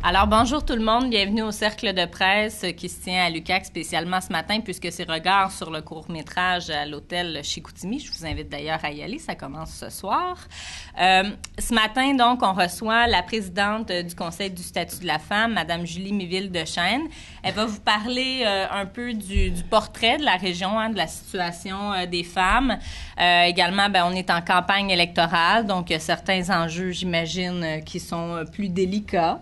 Alors, bonjour tout le monde. Bienvenue au Cercle de presse qui se tient à l'UQAC spécialement ce matin puisque c'est regard sur le court-métrage à l'hôtel Chicoutimi. Je vous invite d'ailleurs à y aller. Ça commence ce soir. Ce matin, donc, on reçoit la présidente du Conseil du statut de la femme, Mme Julie Méville-Dechaine. Elle va vous parler un peu du portrait de la région, de la situation des femmes. Également, on est en campagne électorale, donc il y a certains enjeux, j'imagine, qui sont plus délicats.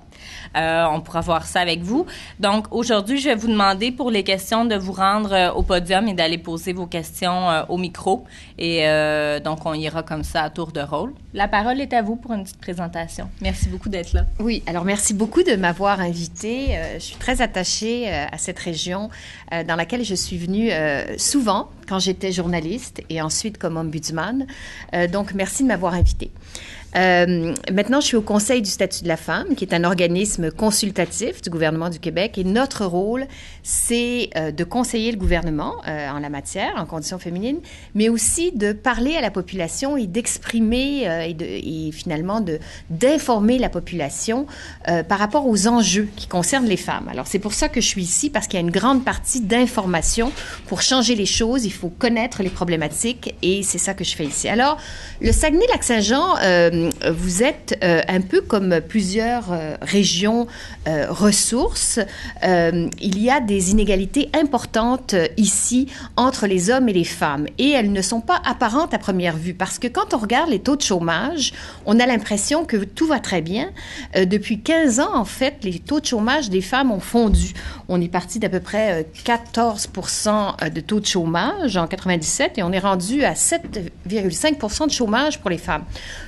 On pourra voir ça avec vous. Donc, aujourd'hui, je vais vous demander pour les questions de vous rendre au podium et d'aller poser vos questions au micro. Et donc, on ira comme ça à tour de rôle. La parole est à vous pour une petite présentation. Merci beaucoup d'être là. Oui, alors merci beaucoup de m'avoir invitée. Je suis très attachée à cette région dans laquelle je suis venue souvent quand j'étais journaliste et ensuite comme ombudsman. Donc, merci de m'avoir invitée. Maintenant, je suis au Conseil du statut de la femme, qui est un organisme consultatif du gouvernement du Québec. Et notre rôle, c'est de conseiller le gouvernement en la matière, en conditions féminines, mais aussi de parler à la population et d'exprimer et finalement d'informer la population par rapport aux enjeux qui concernent les femmes. Alors, c'est pour ça que je suis ici, parce qu'il y a une grande partie d'information. Pour changer les choses, il faut connaître les problématiques et c'est ça que je fais ici. Alors, le Saguenay-Lac-Saint-Jean, vous êtes un peu comme plusieurs régions ressources. Il y a des inégalités importantes ici entre les hommes et les femmes et elles ne sont pas apparentes à première vue parce que quand on regarde les taux de chômage, on a l'impression que tout va très bien. Depuis 15 ans, en fait, les taux de chômage des femmes ont fondu. On est parti d'à peu près 14% de taux de chômage en 97 et on est rendu à 7,5% de chômage pour les femmes.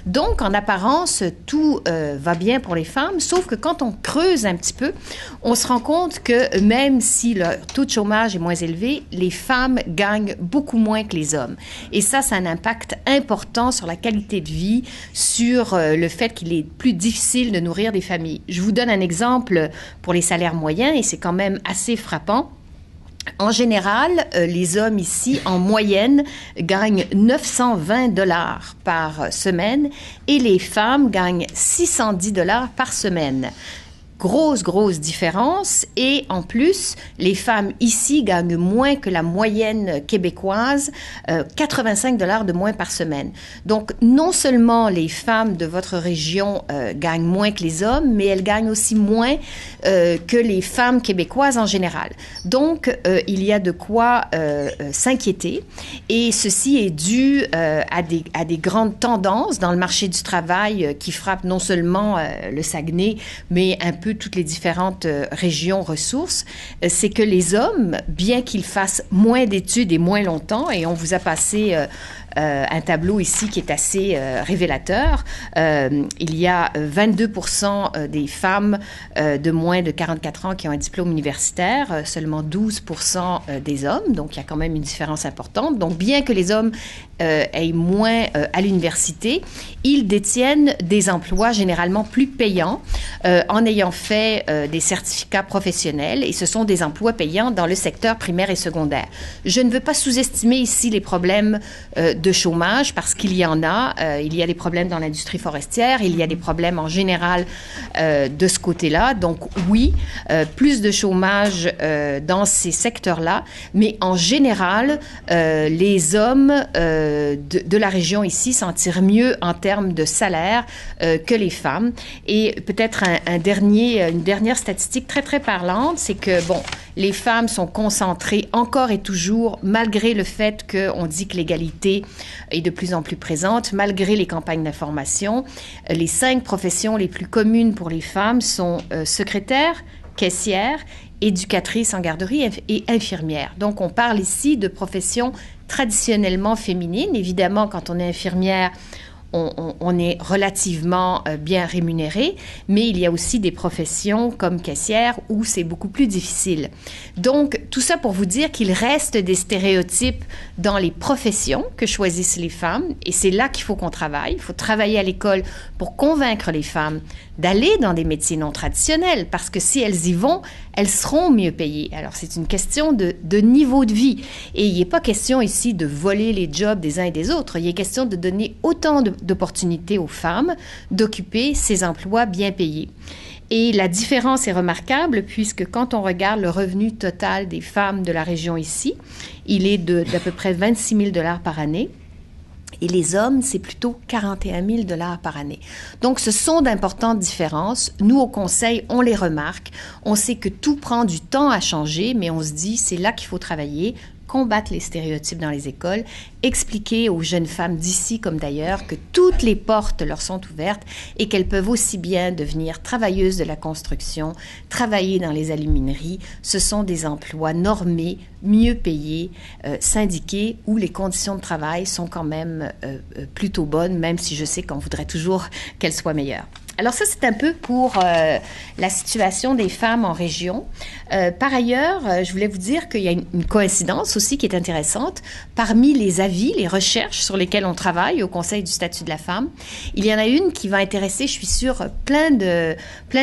Donc, en apparence, tout va bien pour les femmes, sauf que quand on creuse un petit peu, on se rend compte que même si le taux de chômage est moins élevé, les femmes gagnent beaucoup moins que les hommes. Et ça a un impact important sur la qualité de vie, sur le fait qu'il est plus difficile de nourrir des familles. Je vous donne un exemple pour les salaires moyens, et c'est quand même assez frappant. En général, les hommes ici, en moyenne, gagnent 920 $ par semaine et les femmes gagnent 610 $ par semaine. Grosse différence. Et en plus, les femmes ici gagnent moins que la moyenne québécoise, 85 $ de moins par semaine. Donc, non seulement les femmes de votre région gagnent moins que les hommes, mais elles gagnent aussi moins que les femmes québécoises en général. Donc, il y a de quoi s'inquiéter. Et ceci est dû à des grandes tendances dans le marché du travail qui frappent non seulement le Saguenay, mais un peu toutes les différentes régions ressources, c'est que les hommes, bien qu'ils fassent moins d'études et moins longtemps, et on vous a passé un tableau ici qui est assez révélateur. Il y a 22% des femmes de moins de 44 ans qui ont un diplôme universitaire, seulement 12% des hommes, donc il y a quand même une différence importante. Donc, bien que les hommes aient moins à l'université, ils détiennent des emplois généralement plus payants en ayant fait des certificats professionnels et ce sont des emplois payants dans le secteur primaire et secondaire. Je ne veux pas sous-estimer ici les problèmes de chômage parce qu'il y en a. Il y a des problèmes dans l'industrie forestière, il y a des problèmes en général de ce côté-là. Donc oui, plus de chômage dans ces secteurs-là, mais en général, les hommes de la région ici s'en tirent mieux en termes de salaire que les femmes. Et peut-être une dernière statistique très parlante, c'est que, bon, les femmes sont concentrées encore et toujours, malgré le fait qu'on dit que l'égalité est de plus en plus présente, malgré les campagnes d'information. Les 5 professions les plus communes pour les femmes sont secrétaire, caissière, éducatrice en garderie et infirmière. Donc, on parle ici de professions traditionnellement féminines. Évidemment, quand on est infirmière, on est relativement bien rémunéré, mais il y a aussi des professions comme caissière où c'est beaucoup plus difficile. Donc, tout ça pour vous dire qu'il reste des stéréotypes dans les professions que choisissent les femmes et c'est là qu'il faut qu'on travaille. Il faut travailler à l'école pour convaincre les femmes d'aller dans des métiers non traditionnels parce que si elles y vont, elles seront mieux payées. Alors, c'est une question de niveau de vie. Et il n'est pas question ici de voler les jobs des uns et des autres. Il est question de donner autant d'opportunités aux femmes d'occuper ces emplois bien payés. Et la différence est remarquable puisque quand on regarde le revenu total des femmes de la région ici, il est d'à peu près 26 000 $ par année. Et les hommes, c'est plutôt 41 000 $ par année. Donc, ce sont d'importantes différences. Nous, au Conseil, on les remarque. On sait que tout prend du temps à changer, mais on se dit, c'est là qu'il faut travailler, combattre les stéréotypes dans les écoles, expliquer aux jeunes femmes d'ici comme d'ailleurs que toutes les portes leur sont ouvertes et qu'elles peuvent aussi bien devenir travailleuses de la construction, travailler dans les alumineries. Ce sont des emplois normés, mieux payés, syndiqués, où les conditions de travail sont quand même plutôt bonnes, même si je sais qu'on voudrait toujours qu'elles soient meilleures. Alors ça, c'est un peu pour la situation des femmes en région. Par ailleurs, je voulais vous dire qu'il y a une coïncidence aussi qui est intéressante. Parmi les avis, les recherches sur lesquelles on travaille au Conseil du statut de la femme, il y en a une qui va intéresser, je suis sûre, plein de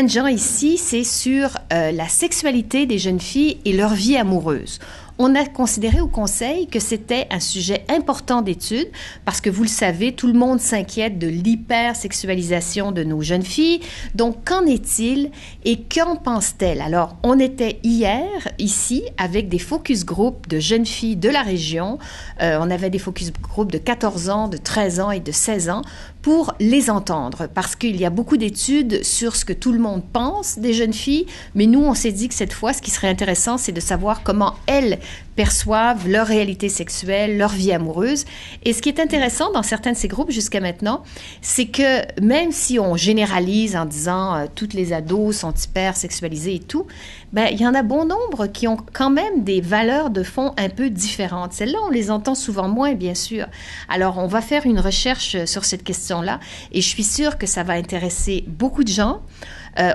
gens ici, c'est sur la sexualité des jeunes filles et leur vie amoureuse. On a considéré au Conseil que c'était un sujet important d'étude parce que, vous le savez, tout le monde s'inquiète de l'hypersexualisation de nos jeunes filles. Donc, qu'en est-il et qu'en pense-t-elle? Alors, on était hier, ici, avec des focus group de jeunes filles de la région. On avait des focus group de 14 ans, de 13 ans et de 16 ans pour les entendre parce qu'il y a beaucoup d'études sur ce que tout le monde pense des jeunes filles, mais nous, on s'est dit que cette fois, ce qui serait intéressant, c'est de savoir comment elles perçoivent leur réalité sexuelle, leur vie amoureuse. Et ce qui est intéressant dans certains de ces groupes jusqu'à maintenant, c'est que même si on généralise en disant toutes les ados sont hyper sexualisés et tout, ben, il y en a bon nombre qui ont quand même des valeurs de fond un peu différentes. Celles-là, on les entend souvent moins, bien sûr. Alors, on va faire une recherche sur cette question-là et je suis sûre que ça va intéresser beaucoup de gens.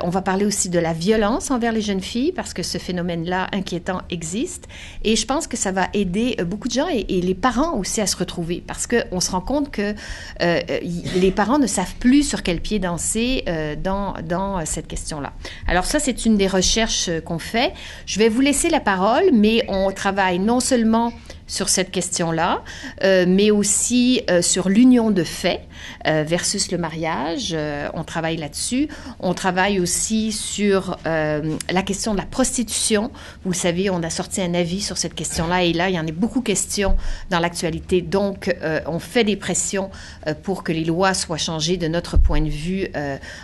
On va parler aussi de la violence envers les jeunes filles parce que ce phénomène-là inquiétant existe. Et je pense que ça va aider beaucoup de gens et les parents aussi à se retrouver parce qu'on se rend compte que les parents ne savent plus sur quel pied danser dans cette question-là. Alors ça, c'est une des recherches qu'on fait. Je vais vous laisser la parole, mais on travaille non seulement sur cette question-là, mais aussi sur l'union de fait versus le mariage. On travaille là-dessus. On travaille aussi sur la question de la prostitution. Vous le savez, on a sorti un avis sur cette question-là et là, il y en a beaucoup de questions dans l'actualité. Donc, on fait des pressions pour que les lois soient changées de notre point de vue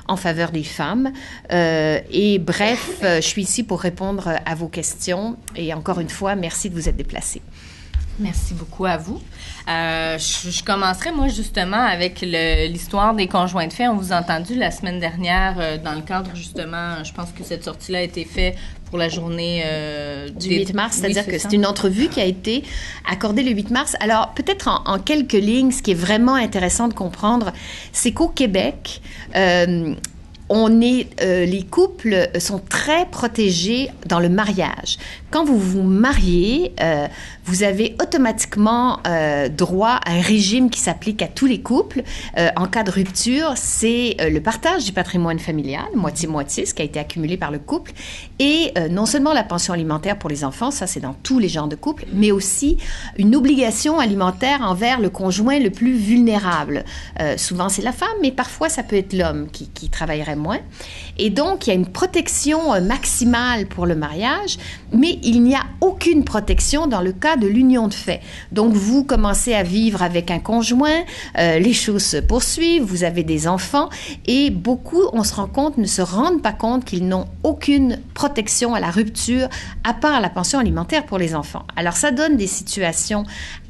en faveur des femmes. Et bref, je suis ici pour répondre à vos questions. Et encore une fois, merci de vous être déplacés. Merci beaucoup à vous. Je commencerai, moi, justement, avec l'histoire des conjoints de fait. On vous a entendu la semaine dernière dans le cadre, justement, je pense que cette sortie-là a été faite pour la journée du 8 mars, c'est-à-dire que c'est une entrevue qui a été accordée le 8 mars. Alors, peut-être en quelques lignes, ce qui est vraiment intéressant de comprendre, c'est qu'au Québec, les couples sont très protégés dans le mariage. Quand vous vous mariez, vous avez automatiquement droit à un régime qui s'applique à tous les couples. En cas de rupture, c'est le partage du patrimoine familial, moitié-moitié, ce qui a été accumulé par le couple, et non seulement la pension alimentaire pour les enfants, ça c'est dans tous les genres de couples, mais aussi une obligation alimentaire envers le conjoint le plus vulnérable. Souvent c'est la femme, mais parfois ça peut être l'homme qui travaillerait moins. Et donc, il y a une protection maximale pour le mariage, mais il n'y a aucune protection dans le cas de l'union de fait. Donc, vous commencez à vivre avec un conjoint, les choses se poursuivent, vous avez des enfants, et beaucoup, on se rend compte, ne se rendent pas compte qu'ils n'ont aucune protection à la rupture, à part la pension alimentaire pour les enfants. Alors, ça donne des situations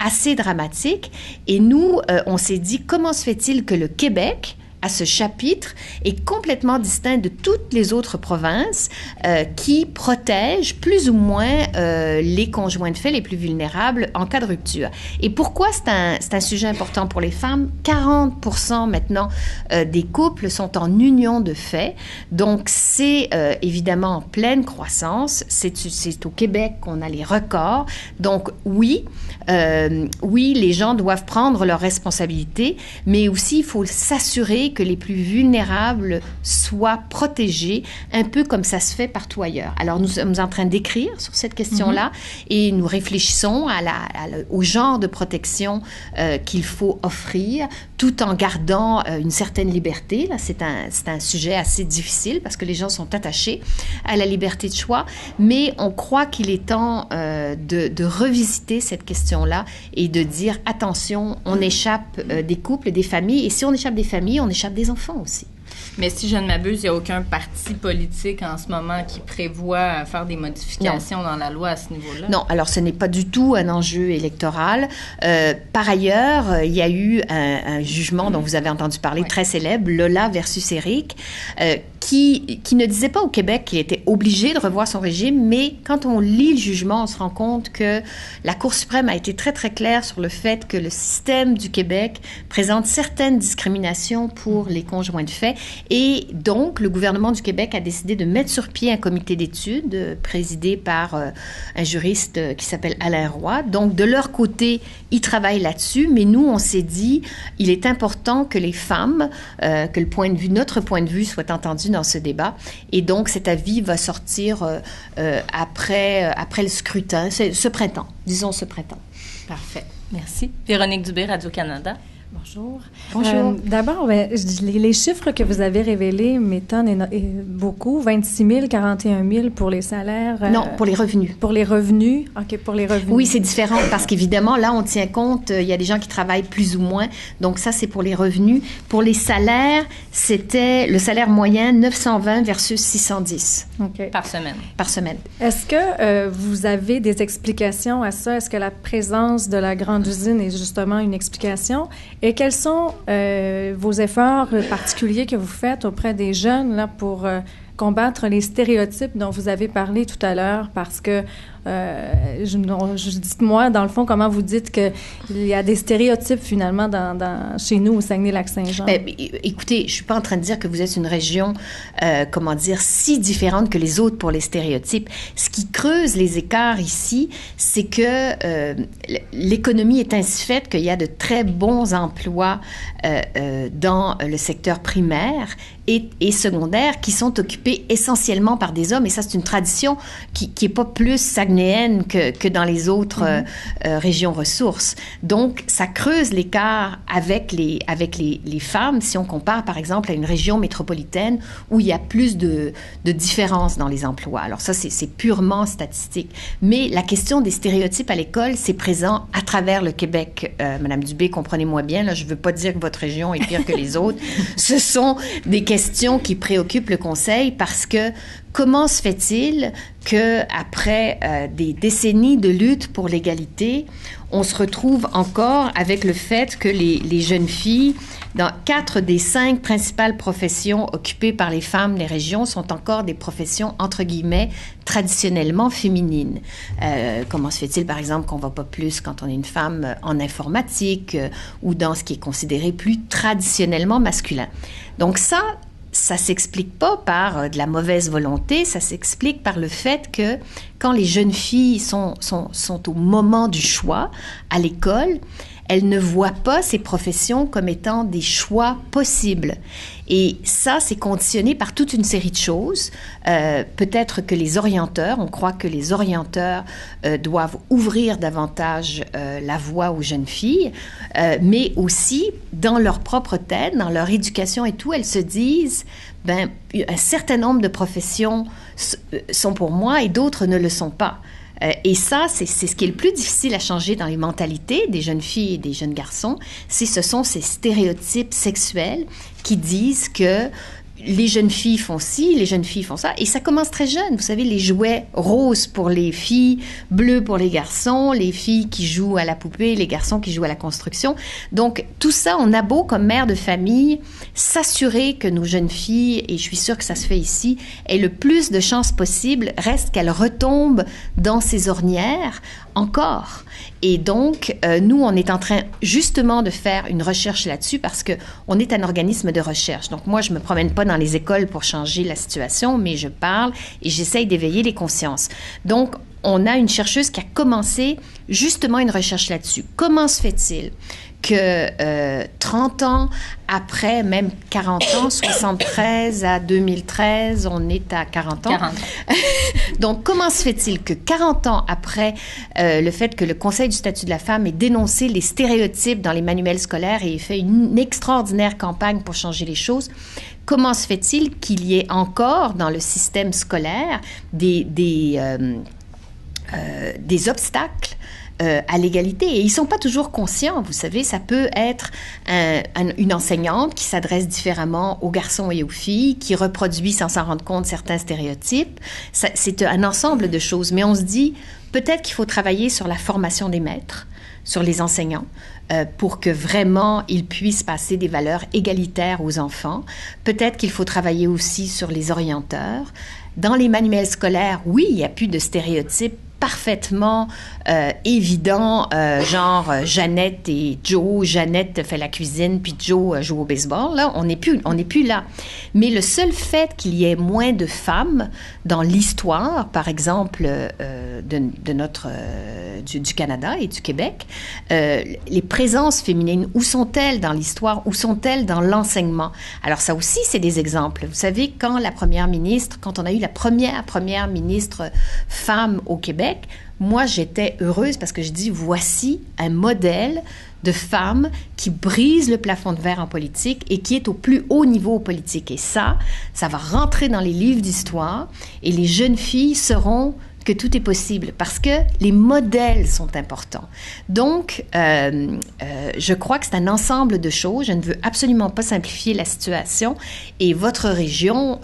assez dramatiques, et nous, on s'est dit, comment se fait-il que le Québec, à ce chapitre, est complètement distinct de toutes les autres provinces qui protègent plus ou moins les conjoints de fait les plus vulnérables en cas de rupture. Et pourquoi c'est un sujet important pour les femmes? 40% maintenant des couples sont en union de fait. Donc, c'est évidemment en pleine croissance. C'est au Québec qu'on a les records. Donc, oui, les gens doivent prendre leurs responsabilités, mais aussi, il faut s'assurer que les plus vulnérables soient protégés, un peu comme ça se fait partout ailleurs. Alors, nous sommes en train d'écrire sur cette question-là et nous réfléchissons au genre de protection qu'il faut offrir, tout en gardant une certaine liberté. Là, c'est un sujet assez difficile parce que les gens sont attachés à la liberté de choix, mais on croit qu'il est temps de revisiter cette question-là et de dire, attention, on échappe des couples, des familles, et si on échappe des familles, on échappe des enfants aussi. Mais si je ne m'abuse, il n'y a aucun parti politique en ce moment qui prévoit faire des modifications dans la loi à ce niveau-là? Non, alors ce n'est pas du tout un enjeu électoral. Par ailleurs, il y a eu un jugement dont vous avez entendu parler, très célèbre, Lola versus Eric, qui ne disait pas au Québec qu'il était obligé de revoir son régime, mais quand on lit le jugement, on se rend compte que la Cour suprême a été très, très claire sur le fait que le système du Québec présente certaines discriminations pour les conjoints de fait. Et donc, le gouvernement du Québec a décidé de mettre sur pied un comité d'études présidé par un juriste qui s'appelle Alain Roy. Donc, de leur côté, ils travaillent là-dessus, mais nous, on s'est dit, il est important que les femmes, que notre point de vue soit entendu dans ce débat. Et donc, cet avis va sortir après le scrutin, ce printemps, disons ce printemps. Parfait. Merci. Véronique Dubé, Radio-Canada. Bonjour. Bonjour. D'abord, les chiffres que vous avez révélés m'étonnent beaucoup. 26 000, 41 000 pour les salaires. Non, pour les revenus. Pour les revenus. OK, pour les revenus. Oui, c'est différent parce qu'évidemment, là, on tient compte, il y a des gens qui travaillent plus ou moins. Donc, ça, c'est pour les revenus. Pour les salaires, c'était le salaire moyen 920 versus 610. OK. Par semaine. Par semaine. Est-ce que vous avez des explications à ça? Est-ce que la présence de la grande usine est justement une explication? Et quels sont vos efforts particuliers que vous faites auprès des jeunes là, pour combattre les stéréotypes dont vous avez parlé tout à l'heure? Parce que, dites-moi, dans le fond, comment vous dites qu'il y a des stéréotypes, finalement, chez nous, au Saguenay-Lac-Saint-Jean? Écoutez, je ne suis pas en train de dire que vous êtes une région, si différente que les autres pour les stéréotypes. Ce qui creuse les écarts ici, c'est que l'économie est ainsi faite qu'il y a de très bons emplois dans le secteur primaire et secondaire qui sont occupés essentiellement par des hommes. Et ça, c'est une tradition qui n'est pas plus saguenéenne que dans les autres régions ressources. Donc, ça creuse l'écart avec les femmes si on compare, par exemple, à une région métropolitaine où il y a plus de différences dans les emplois. Alors ça, c'est purement statistique. Mais la question des stéréotypes à l'école, c'est présent à travers le Québec. Madame Dubé, comprenez-moi bien, là, je ne veux pas dire que votre région est pire que les autres. Ce sont des questions qui préoccupent le Conseil parce que comment se fait-il qu'après des décennies de lutte pour l'égalité, on se retrouve encore avec le fait que les jeunes filles, dans 4 des 5 principales professions occupées par les femmes des régions, sont encore des professions, entre guillemets, traditionnellement féminines. Comment se fait-il, par exemple, qu'on ne va pas plus quand on est une femme en informatique ou dans ce qui est considéré plus traditionnellement masculin? Donc ça s'explique pas par de la mauvaise volonté, ça s'explique par le fait que quand les jeunes filles sont au moment du choix à l'école, elles ne voient pas ces professions comme étant des choix possibles. Et ça, c'est conditionné par toute une série de choses. Peut-être que les orienteurs, on croit que les orienteurs doivent ouvrir davantage la voie aux jeunes filles, mais aussi dans leur propre tête, dans leur éducation et tout, elles se disent, un certain nombre de professions sont pour moi et d'autres ne le sont pas. Et ça, c'est ce qui est le plus difficile à changer dans les mentalités des jeunes filles et des jeunes garçons. Ce sont ces stéréotypes sexuels qui disent que les jeunes filles font ci, les jeunes filles font ça. Et ça commence très jeune. Vous savez, les jouets roses pour les filles, bleus pour les garçons, les filles qui jouent à la poupée, les garçons qui jouent à la construction. Donc, tout ça, on a beau, comme mère de famille, s'assurer que nos jeunes filles, et je suis sûre que ça se fait ici, aient le plus de chances possible, reste qu'elles retombent dans ces ornières encore. Et donc, nous, on est en train justement de faire une recherche là-dessus parce qu'on est un organisme de recherche. Donc, moi, je ne me promène pas dans les écoles pour changer la situation, mais je parle et j'essaye d'éveiller les consciences. Donc, on a une chercheuse qui a commencé justement une recherche là-dessus. Comment se fait-il que 30 ans après, même 40 ans, 73 à 2013, on est à 40 ans. 40. Donc, comment se fait-il que 40 ans après le fait que le Conseil du statut de la femme ait dénoncé les stéréotypes dans les manuels scolaires et ait fait une extraordinaire campagne pour changer les choses, comment se fait-il qu'il y ait encore dans le système scolaire des obstacles à l'égalité. Et ils ne sont pas toujours conscients, vous savez, ça peut être une enseignante qui s'adresse différemment aux garçons et aux filles, qui reproduit sans s'en rendre compte certains stéréotypes. C'est un ensemble de choses, mais on se dit peut-être qu'il faut travailler sur la formation des maîtres, sur les enseignants, pour que vraiment ils puissent passer des valeurs égalitaires aux enfants. Peut-être qu'il faut travailler aussi sur les orienteurs. Dans les manuels scolaires, oui, il n'y a plus de stéréotypes parfaitement évident, genre Jeannette et Joe, Jeannette fait la cuisine, puis Joe joue au baseball. Là, on n'est plus là. Mais le seul fait qu'il y ait moins de femmes dans l'histoire, par exemple, du Canada et du Québec, les présences féminines, où sont-elles dans l'histoire? Où sont-elles dans l'enseignement? Alors ça aussi, c'est des exemples. Vous savez, quand on a eu la première ministre femme au Québec, moi, j'étais heureuse parce que je dis, voici un modèle de femme qui brise le plafond de verre en politique et qui est au plus haut niveau politique. Et ça va rentrer dans les livres d'histoire et les jeunes filles sauront que tout est possible parce que les modèles sont importants. Donc, je crois que c'est un ensemble de choses. Je ne veux absolument pas simplifier la situation et votre région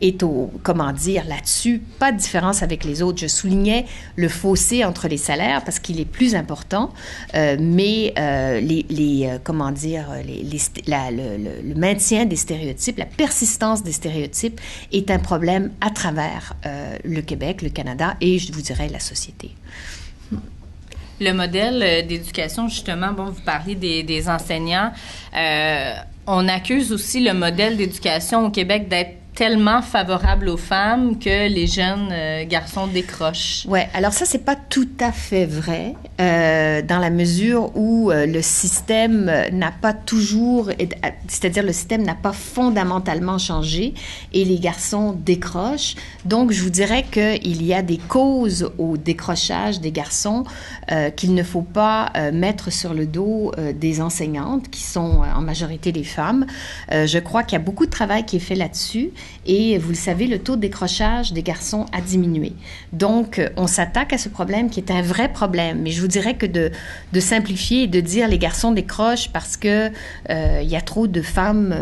est là-dessus, pas de différence avec les autres. Je soulignais le fossé entre les salaires parce qu'il est plus important, mais le maintien des stéréotypes, la persistance des stéréotypes est un problème à travers le Québec, le Canada et, je vous dirais, la société. Le modèle d'éducation, justement, bon, vous parlez des enseignants. On accuse aussi le modèle d'éducation au Québec d'être tellement favorable aux femmes que les jeunes garçons décrochent. Ouais, alors ça, c'est pas tout à fait vrai, dans la mesure où le système n'a pas toujours, c'est-à-dire le système n'a pas fondamentalement changé et les garçons décrochent. Donc, je vous dirais qu'il y a des causes au décrochage des garçons qu'il ne faut pas mettre sur le dos des enseignantes, qui sont en majorité des femmes. Je crois qu'il y a beaucoup de travail qui est fait là-dessus. Et vous le savez, le taux de décrochage des garçons a diminué. Donc, on s'attaque à ce problème qui est un vrai problème. Mais je vous dirais que de simplifier et de dire les garçons décrochent parce que il y a trop de femmes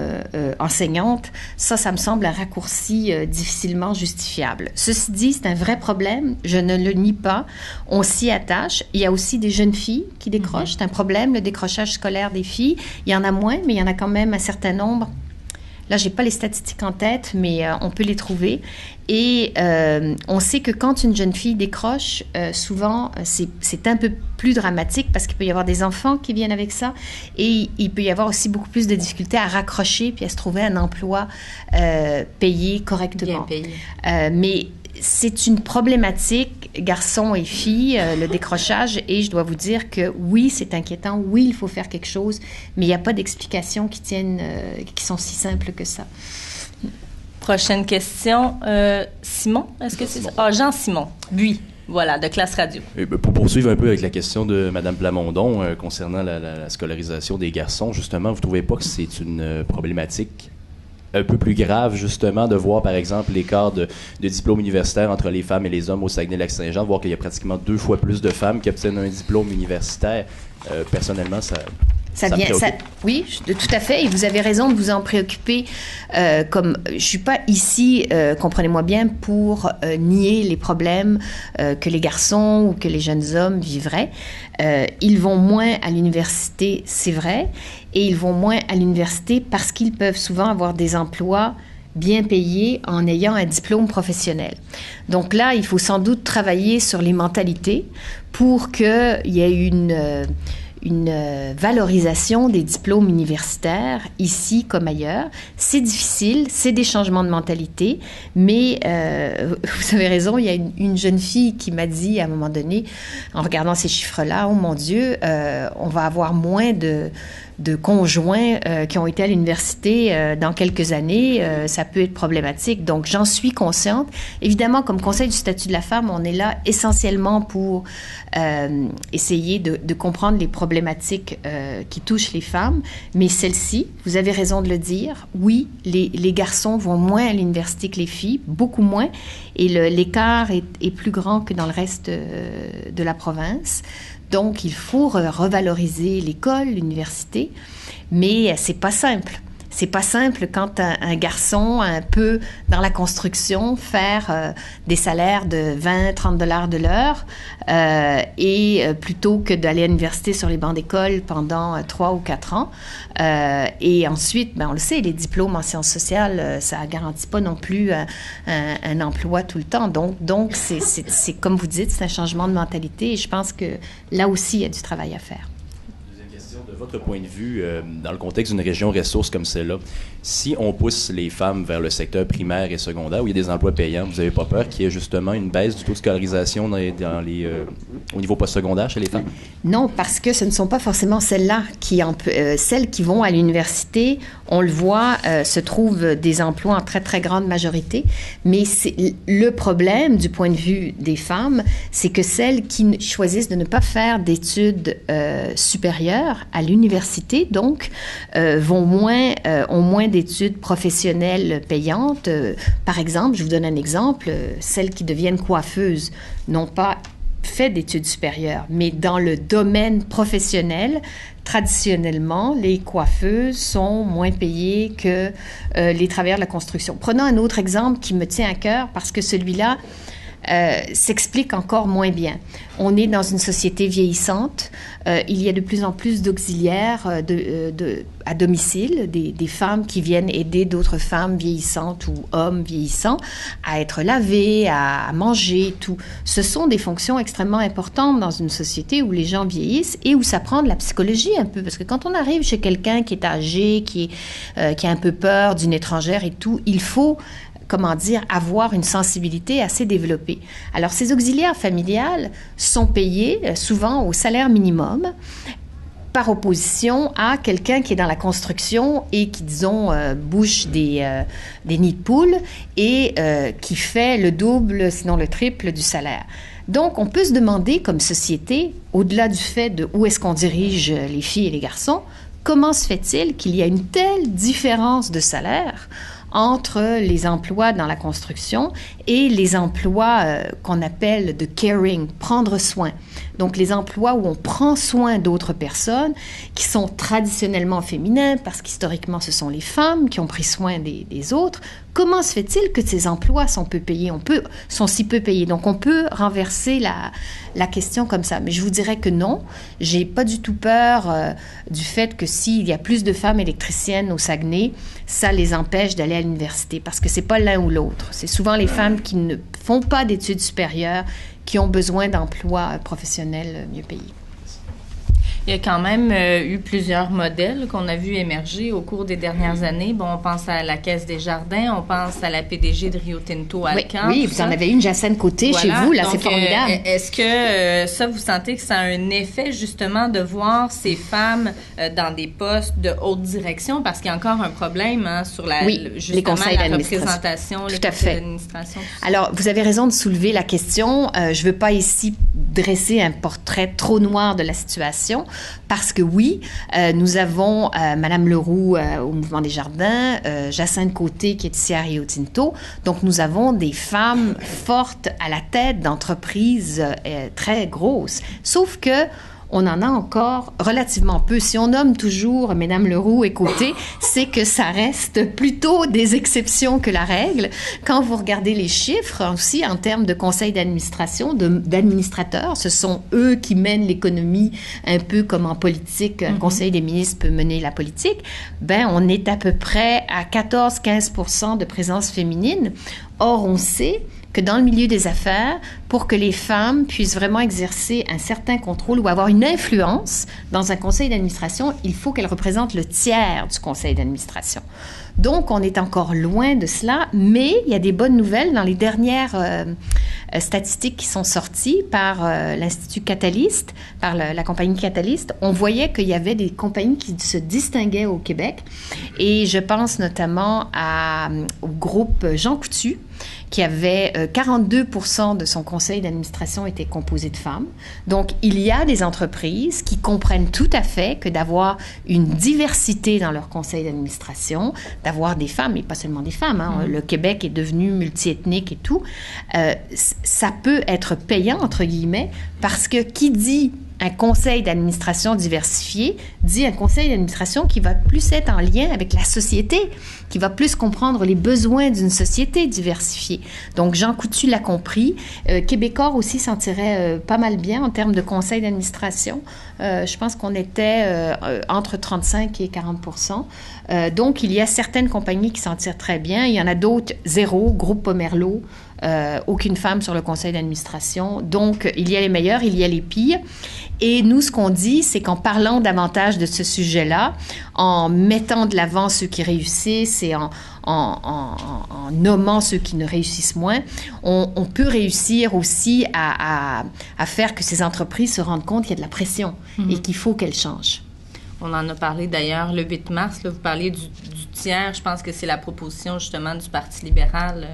enseignantes, ça me semble un raccourci difficilement justifiable. Ceci dit, c'est un vrai problème. Je ne le nie pas. On s'y attache. Il y a aussi des jeunes filles qui décrochent. C'est un problème, le décrochage scolaire des filles. Il y en a moins, mais il y en a quand même un certain nombre. Là, je n'ai pas les statistiques en tête, mais on peut les trouver. Et on sait que quand une jeune fille décroche, souvent, c'est un peu plus dramatique parce qu'il peut y avoir des enfants qui viennent avec ça. Et il peut y avoir aussi beaucoup plus de difficultés à raccrocher puis à se trouver un emploi payé correctement. Bien payé. Mais c'est une problématique, garçons et filles, le décrochage, et je dois vous dire que oui, c'est inquiétant, oui, il faut faire quelque chose, mais il n'y a pas d'explications qui sont si simples que ça. Prochaine question. Simon, est-ce que c'est ça? Ah, Jean-Simon Buis, voilà, de Classe Radio. Et pour poursuivre un peu avec la question de Mme Plamondon concernant la scolarisation des garçons, justement, vous ne trouvez pas que c'est une problématique un peu plus grave, justement, de voir, par exemple, l'écart de diplôme universitaire entre les femmes et les hommes au Saguenay-Lac-Saint-Jean, de voir qu'il y a pratiquement 2 fois plus de femmes qui obtiennent un diplôme universitaire. Personnellement, oui, tout à fait. Et vous avez raison de vous en préoccuper. Je suis pas ici, comprenez-moi bien, pour nier les problèmes que les garçons ou que les jeunes hommes vivraient. Ils vont moins à l'université, c'est vrai, et ils vont moins à l'université parce qu'ils peuvent souvent avoir des emplois bien payés en ayant un diplôme professionnel. Donc là, il faut sans doute travailler sur les mentalités pour qu'il y ait valorisation des diplômes universitaires, ici comme ailleurs. C'est difficile, c'est des changements de mentalité, mais vous avez raison, il y a une jeune fille qui m'a dit à un moment donné, en regardant ces chiffres-là, « Oh mon Dieu, on va avoir moins de conjoints qui ont été à l'université dans quelques années, ça peut être problématique. » Donc, j'en suis consciente. Évidemment, comme Conseil du statut de la femme, on est là essentiellement pour essayer de comprendre les problématiques qui touchent les femmes. Mais celle-ci, vous avez raison de le dire, oui, les garçons vont moins à l'université que les filles, beaucoup moins, et l'écart est plus grand que dans le reste de la province. Donc, il faut revaloriser l'école, l'université, mais c'est pas simple. C'est pas simple quand un garçon, un peu dans la construction, faire des salaires de 20-30 $ de l'heure et plutôt que d'aller à l'université sur les bancs d'école pendant 3 ou 4 ans. Et ensuite, on le sait, les diplômes en sciences sociales, ça garantit pas non plus un emploi tout le temps. Donc c'est comme vous dites, c'est un changement de mentalité et je pense que là aussi, il y a du travail à faire. De votre point de vue, dans le contexte d'une région ressource comme celle-là, si on pousse les femmes vers le secteur primaire et secondaire, où il y a des emplois payants, vous n'avez pas peur qu'il y ait justement une baisse du taux de scolarisation au niveau postsecondaire chez les femmes? Non, parce que ce ne sont pas forcément celles-là celles qui vont à l'université, on le voit, se trouvent des emplois en très, très grande majorité. Mais le problème, du point de vue des femmes, c'est que celles qui choisissent de ne pas faire d'études supérieures à l'université, donc, ont moins d'études professionnelles payantes. Par exemple, je vous donne un exemple, celles qui deviennent coiffeuses n'ont pas fait d'études supérieures, mais dans le domaine professionnel, traditionnellement, les coiffeuses sont moins payées que les travailleurs de la construction. Prenons un autre exemple qui me tient à cœur parce que celui-là s'explique encore moins bien. On est dans une société vieillissante. Il y a de plus en plus d'auxiliaires à domicile, des femmes qui viennent aider d'autres femmes vieillissantes ou hommes vieillissants à être lavés, à manger, tout. Ce sont des fonctions extrêmement importantes dans une société où les gens vieillissent et où ça prend de la psychologie un peu. Parce que quand on arrive chez quelqu'un qui est âgé, qui a un peu peur d'une étrangère et tout, il faut avoir une sensibilité assez développée. Alors, ces auxiliaires familiales sont payés souvent au salaire minimum par opposition à quelqu'un qui est dans la construction et qui, disons, bouche des nids de poules et qui fait le double, sinon le triple du salaire. Donc, on peut se demander comme société, au-delà du fait de où est-ce qu'on dirige les filles et les garçons, comment se fait-il qu'il y a une telle différence de salaire entre les emplois dans la construction et les emplois qu'on appelle de caring, prendre soin. Donc, les emplois où on prend soin d'autres personnes qui sont traditionnellement féminins parce qu'historiquement, ce sont les femmes qui ont pris soin des autres. Comment se fait-il que ces emplois sont peu payés, sont si peu payés? Donc, on peut renverser la question comme ça. Mais je vous dirais que non, j'ai pas du tout peur du fait que s'il y a plus de femmes électriciennes au Saguenay, ça les empêche d'aller à l'université parce que c'est pas l'un ou l'autre. C'est souvent les femmes qui ne font pas d'études supérieures qui ont besoin d'emplois professionnels mieux payés. Il y a quand même eu plusieurs modèles qu'on a vu émerger au cours des dernières années. Bon, on pense à la Caisse des Jardins, on pense à la PDG de Rio Tinto à Alcan. Oui, vous en avez une, Jacinthe Côté, chez vous, là, c'est formidable. Est-ce que ça, vous sentez que ça a un effet, justement, de voir ces femmes dans des postes de haute direction? Parce qu'il y a encore un problème sur les conseils représentation, tout à fait. D'administration. Alors, vous avez raison de soulever la question. Je ne veux pas ici dresser un portrait trop noir de la situation, parce que oui, nous avons Madame Leroux au Mouvement des Jardins, Jacinthe Côté qui est ici à Rio Tinto. Donc, nous avons des femmes fortes à la tête d'entreprises très grosses. Sauf que on en a encore relativement peu. Si on nomme toujours Mesdames Leroux et Côté, c'est que ça reste plutôt des exceptions que la règle. Quand vous regardez les chiffres aussi en termes de conseil d'administration, d'administrateurs, ce sont eux qui mènent l'économie un peu comme en politique, un conseil des ministres peut mener la politique. On est à peu près à 14-15% de présence féminine. Or, on sait que dans le milieu des affaires, pour que les femmes puissent vraiment exercer un certain contrôle ou avoir une influence dans un conseil d'administration, il faut qu'elles représentent le tiers du conseil d'administration. Donc, on est encore loin de cela, mais il y a des bonnes nouvelles dans les dernières statistiques qui sont sorties par l'Institut Catalyst, par la compagnie Catalyst. On voyait qu'il y avait des compagnies qui se distinguaient au Québec, et je pense notamment au groupe Jean Coutu, qui avait 42% de son conseil d'administration était composé de femmes. Donc, il y a des entreprises qui comprennent tout à fait que d'avoir une diversité dans leur conseil d'administration, d'avoir des femmes, et pas seulement des femmes, hein, le Québec est devenu multiethnique et tout, ça peut être payant, entre guillemets, parce que qui dit un conseil d'administration diversifié dit un conseil d'administration qui va plus être en lien avec la société, qui va plus comprendre les besoins d'une société diversifiée. Donc, Jean Coutu l'a compris. Québécois aussi s'en tirait pas mal bien en termes de conseil d'administration. Je pense qu'on était entre 35 et 40%. Donc, il y a certaines compagnies qui s'en tirent très bien. Il y en a d'autres, zéro, groupe Pomerleau, aucune femme sur le conseil d'administration. Donc, il y a les meilleurs, il y a les pires. Et nous, ce qu'on dit, c'est qu'en parlant davantage de ce sujet-là, en mettant de l'avant ceux qui réussissent et en nommant ceux qui ne réussissent moins, on peut réussir aussi à faire que ces entreprises se rendent compte qu'il y a de la pression et qu'il faut qu'elles changent. On en a parlé d'ailleurs le 8 mars, là, vous parliez du tiers. Je pense que c'est la proposition justement du Parti libéral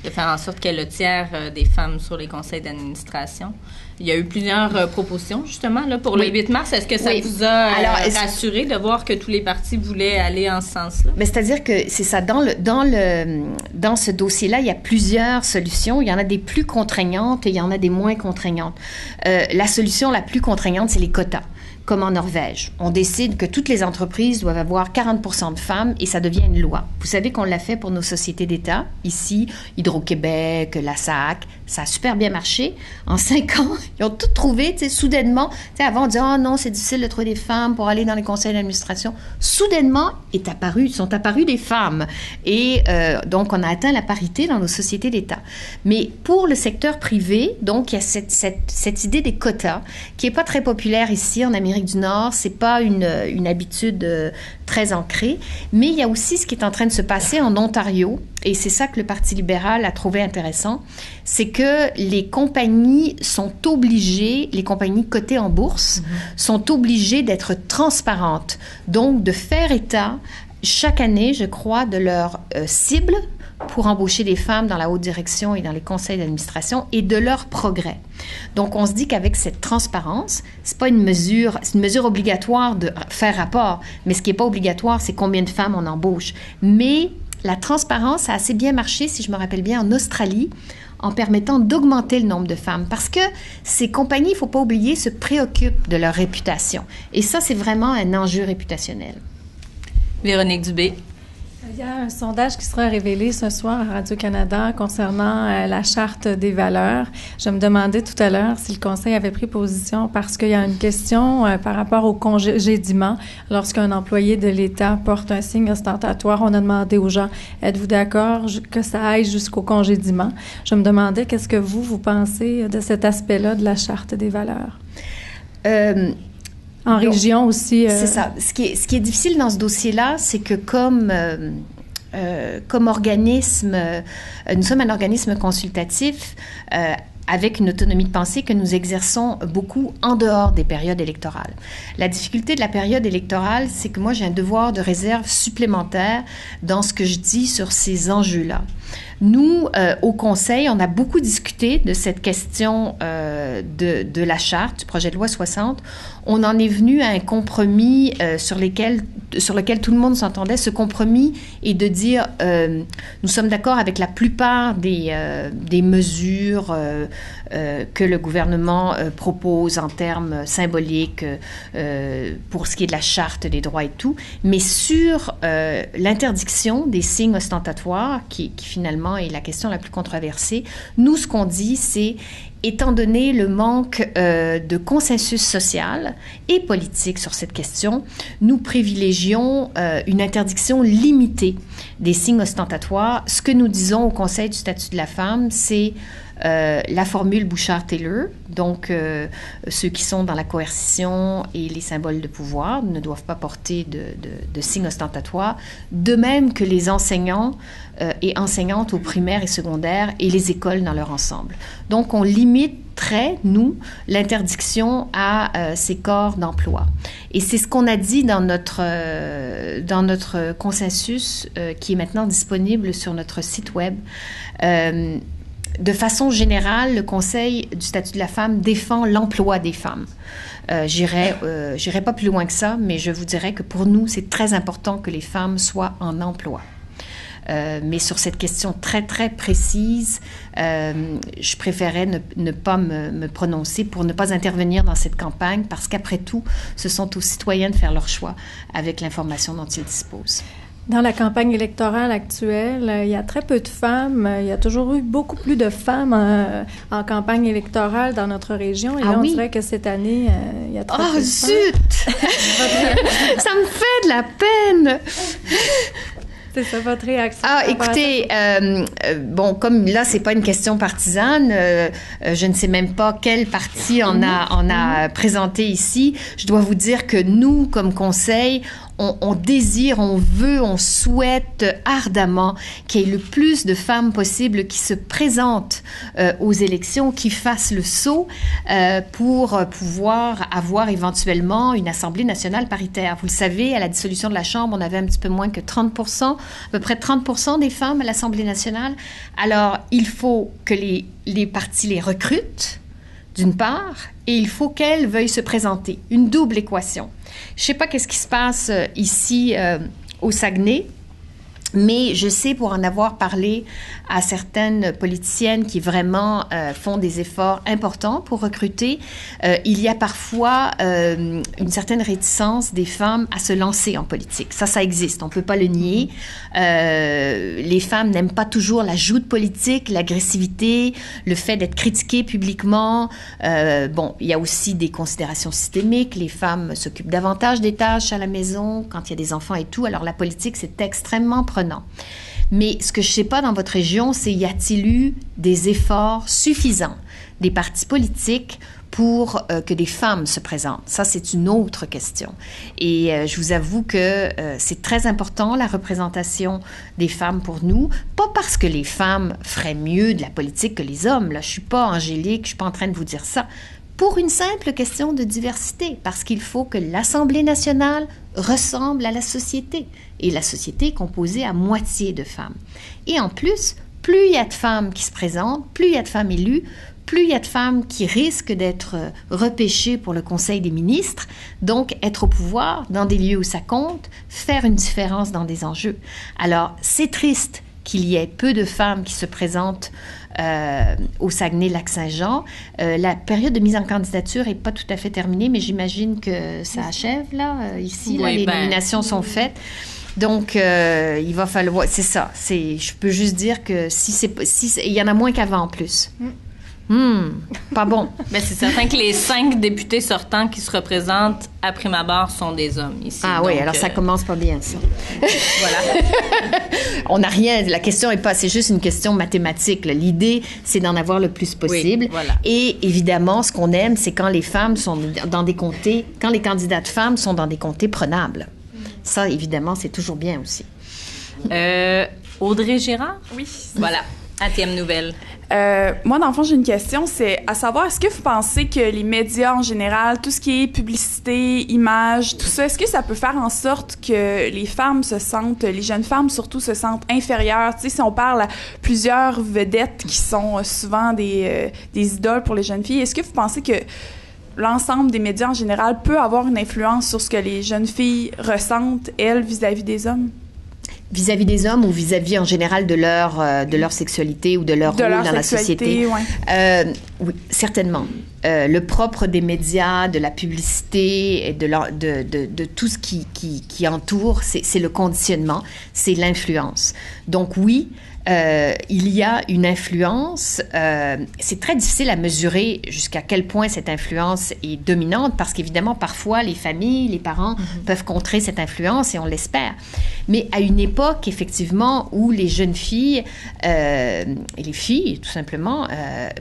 de faire en sorte qu'il y ait le tiers des femmes sur les conseils d'administration. Il y a eu plusieurs propositions, justement, là, pour le 8 mars. Est-ce que ça vous a rassuré de voir que tous les partis voulaient aller en ce sens-là? Mais c'est-à-dire que c'est ça. Dans ce dossier-là, il y a plusieurs solutions. Il y en a des plus contraignantes et il y en a des moins contraignantes. La solution la plus contraignante, c'est les quotas. Comme en Norvège. On décide que toutes les entreprises doivent avoir 40% de femmes et ça devient une loi. Vous savez qu'on l'a fait pour nos sociétés d'État. Ici, Hydro-Québec, la SAC, ça a super bien marché. En 5 ans, ils ont tout trouvé, tu sais, soudainement. Tu sais, avant, on disait, oh non, c'est difficile de trouver des femmes pour aller dans les conseils d'administration. Soudainement, sont apparues des femmes. Et donc, on a atteint la parité dans nos sociétés d'État. Mais pour le secteur privé, donc, il y a cette idée des quotas qui n'est pas très populaire ici en Amérique du Nord, c'est pas une habitude très ancrée, mais il y a aussi ce qui est en train de se passer en Ontario, et c'est ça que le Parti libéral a trouvé intéressant, c'est que les compagnies sont obligées, les compagnies cotées en bourse, sont obligées d'être transparentes, donc de faire état chaque année, je crois, de leur cible pour embaucher des femmes dans la haute direction et dans les conseils d'administration et de leur progrès. Donc, on se dit qu'avec cette transparence, c'est une mesure obligatoire de faire rapport, mais ce qui n'est pas obligatoire, c'est combien de femmes on embauche. Mais la transparence a assez bien marché, si je me rappelle bien, en Australie, en permettant d'augmenter le nombre de femmes. Parce que ces compagnies, il ne faut pas oublier, se préoccupent de leur réputation. Et ça, c'est vraiment un enjeu réputationnel. Véronique Dubé. Il y a un sondage qui sera révélé ce soir à Radio-Canada concernant la Charte des valeurs. Je me demandais tout à l'heure si le Conseil avait pris position parce qu'il y a une question par rapport au congédiement. Lorsqu'un employé de l'État porte un signe ostentatoire, on a demandé aux gens, êtes-vous d'accord que ça aille jusqu'au congédiement? Je me demandais, qu'est-ce que vous pensez de cet aspect-là de la Charte des valeurs? En région aussi. C'est ça. Ce qui est difficile dans ce dossier-là, c'est que comme organisme, nous sommes un organisme consultatif avec une autonomie de pensée que nous exerçons beaucoup en dehors des périodes électorales. La difficulté de la période électorale, c'est que moi, j'ai un devoir de réserve supplémentaire dans ce que je dis sur ces enjeux-là. Nous, au Conseil, on a beaucoup discuté de cette question de la Charte, du projet de loi 60. On en est venu à un compromis sur lequel tout le monde s'entendait. Ce compromis est de dire nous sommes d'accord avec la plupart des mesures que le gouvernement propose en termes symboliques pour ce qui est de la Charte des droits et tout, mais sur l'interdiction des signes ostentatoires, qui finalement est la question la plus controversée, nous, ce qu'on dit, c'est étant donné le manque de consensus social et politique sur cette question, nous privilégions une interdiction limitée des signes ostentatoires. Ce que nous disons au Conseil du statut de la femme, c'est la formule Bouchard-Taylor, donc ceux qui sont dans la coercition et les symboles de pouvoir ne doivent pas porter de signes ostentatoires, de même que les enseignants et enseignantes au primaire et secondaire et les écoles dans leur ensemble. Donc, on limiterait, nous, l'interdiction à ces corps d'emploi. Et c'est ce qu'on a dit dans notre consensus qui est maintenant disponible sur notre site web. De façon générale, le Conseil du statut de la femme défend l'emploi des femmes. J'irai pas plus loin que ça, mais je vous dirais que pour nous, c'est très important que les femmes soient en emploi. Mais sur cette question très, très précise, je préférais ne pas me prononcer pour ne pas intervenir dans cette campagne, parce qu'après tout, ce sont aux citoyens de faire leur choix avec l'information dont ils disposent. Dans la campagne électorale actuelle, il y a très peu de femmes. Il y a toujours eu beaucoup plus de femmes en campagne électorale dans notre région. Et là, on dirait que cette année, il y a très peu de femmes. Oh, zut! Ça me fait de la peine! C'est ça, votre réaction? Ah, écoutez, bon, comme là, c'est pas une question partisane, je ne sais même pas quel parti en a présenté ici. Je dois vous dire que nous, comme conseil, on désire, on veut, on souhaite ardemment qu'il y ait le plus de femmes possible qui se présentent aux élections, qui fassent le saut pour pouvoir avoir éventuellement une Assemblée nationale paritaire. Vous le savez, à la dissolution de la Chambre, on avait un petit peu moins que 30%, à peu près 30% des femmes à l'Assemblée nationale. Alors, il faut que les partis les recrutent, d'une part, et il faut qu'elles veuillent se présenter. Une double équation. Je ne sais pas qu'est-ce qui se passe ici au Saguenay, mais je sais, pour en avoir parlé à certaines politiciennes qui vraiment font des efforts importants pour recruter, il y a parfois une certaine réticence des femmes à se lancer en politique. Ça existe, on ne peut pas le nier. Les femmes n'aiment pas toujours la joute politique, l'agressivité, le fait d'être critiquées publiquement. Bon, il y a aussi des considérations systémiques. Les femmes s'occupent davantage des tâches à la maison, quand il y a des enfants et tout. Alors, la politique, c'est extrêmement prenant. Mais ce que je ne sais pas dans votre région, c'est y a-t-il eu des efforts suffisants des partis politiques pour que des femmes se présentent? Ça, c'est une autre question. Et je vous avoue que c'est très important, la représentation des femmes pour nous. Pas parce que les femmes feraient mieux de la politique que les hommes. Là, je ne suis pas angélique, je ne suis pas en train de vous dire ça. Pour une simple question de diversité, parce qu'il faut que l'Assemblée nationale ressemble à la société. Et la société est composée à moitié de femmes. Et en plus, plus il y a de femmes qui se présentent, plus il y a de femmes élues, plus il y a de femmes qui risquent d'être repêchées pour le Conseil des ministres, donc être au pouvoir dans des lieux où ça compte, faire une différence dans des enjeux. Alors, c'est triste qu'il y ait peu de femmes qui se présentent au Saguenay-Lac-Saint-Jean. La période de mise en candidature n'est pas tout à fait terminée, mais j'imagine que ça achève, là. Ici, là, les nominations sont faites. Donc, il va falloir... C'est ça. Je peux juste dire que il y en a moins qu'avant, en plus. Pas bon. Bien, c'est certain que les 5 députés sortants qui se représentent à prime abord sont des hommes ici. Ah oui, alors ça commence pas bien, ça. Voilà. On n'a rien, la question est pas, c'est juste une question mathématique. Là. L'idée, c'est d'en avoir le plus possible. Oui, voilà. Et évidemment, ce qu'on aime, c'est quand les femmes sont dans des comtés, quand les candidates femmes sont dans des comtés prenables. Ça, évidemment, c'est toujours bien aussi. Audrey Girard? Oui. Voilà. ATM Nouvelle. Moi, dans le fond, j'ai une question, c'est à savoir, est-ce que vous pensez que les médias en général, tout ce qui est publicité, images, tout ça, est-ce que ça peut faire en sorte que les femmes les jeunes femmes surtout se sentent inférieures? Tu sais, si on parle à plusieurs vedettes qui sont souvent des idoles pour les jeunes filles, est-ce que vous pensez que l'ensemble des médias en général peut avoir une influence sur ce que les jeunes filles ressentent, elles, vis-à-vis des hommes? Vis-à-vis des hommes ou vis-à-vis en général de leur sexualité ou de leur rôle dans la société? Ouais. Oui, certainement. Le propre des médias, de la publicité et de tout ce qui entoure, c'est le conditionnement, c'est l'influence. Donc oui, il y a une influence. C'est très difficile à mesurer jusqu'à quel point cette influence est dominante, parce qu'évidemment, parfois, les familles, les parents peuvent contrer cette influence, et on l'espère. Mais à une époque, effectivement, où les jeunes filles, et les filles, tout simplement,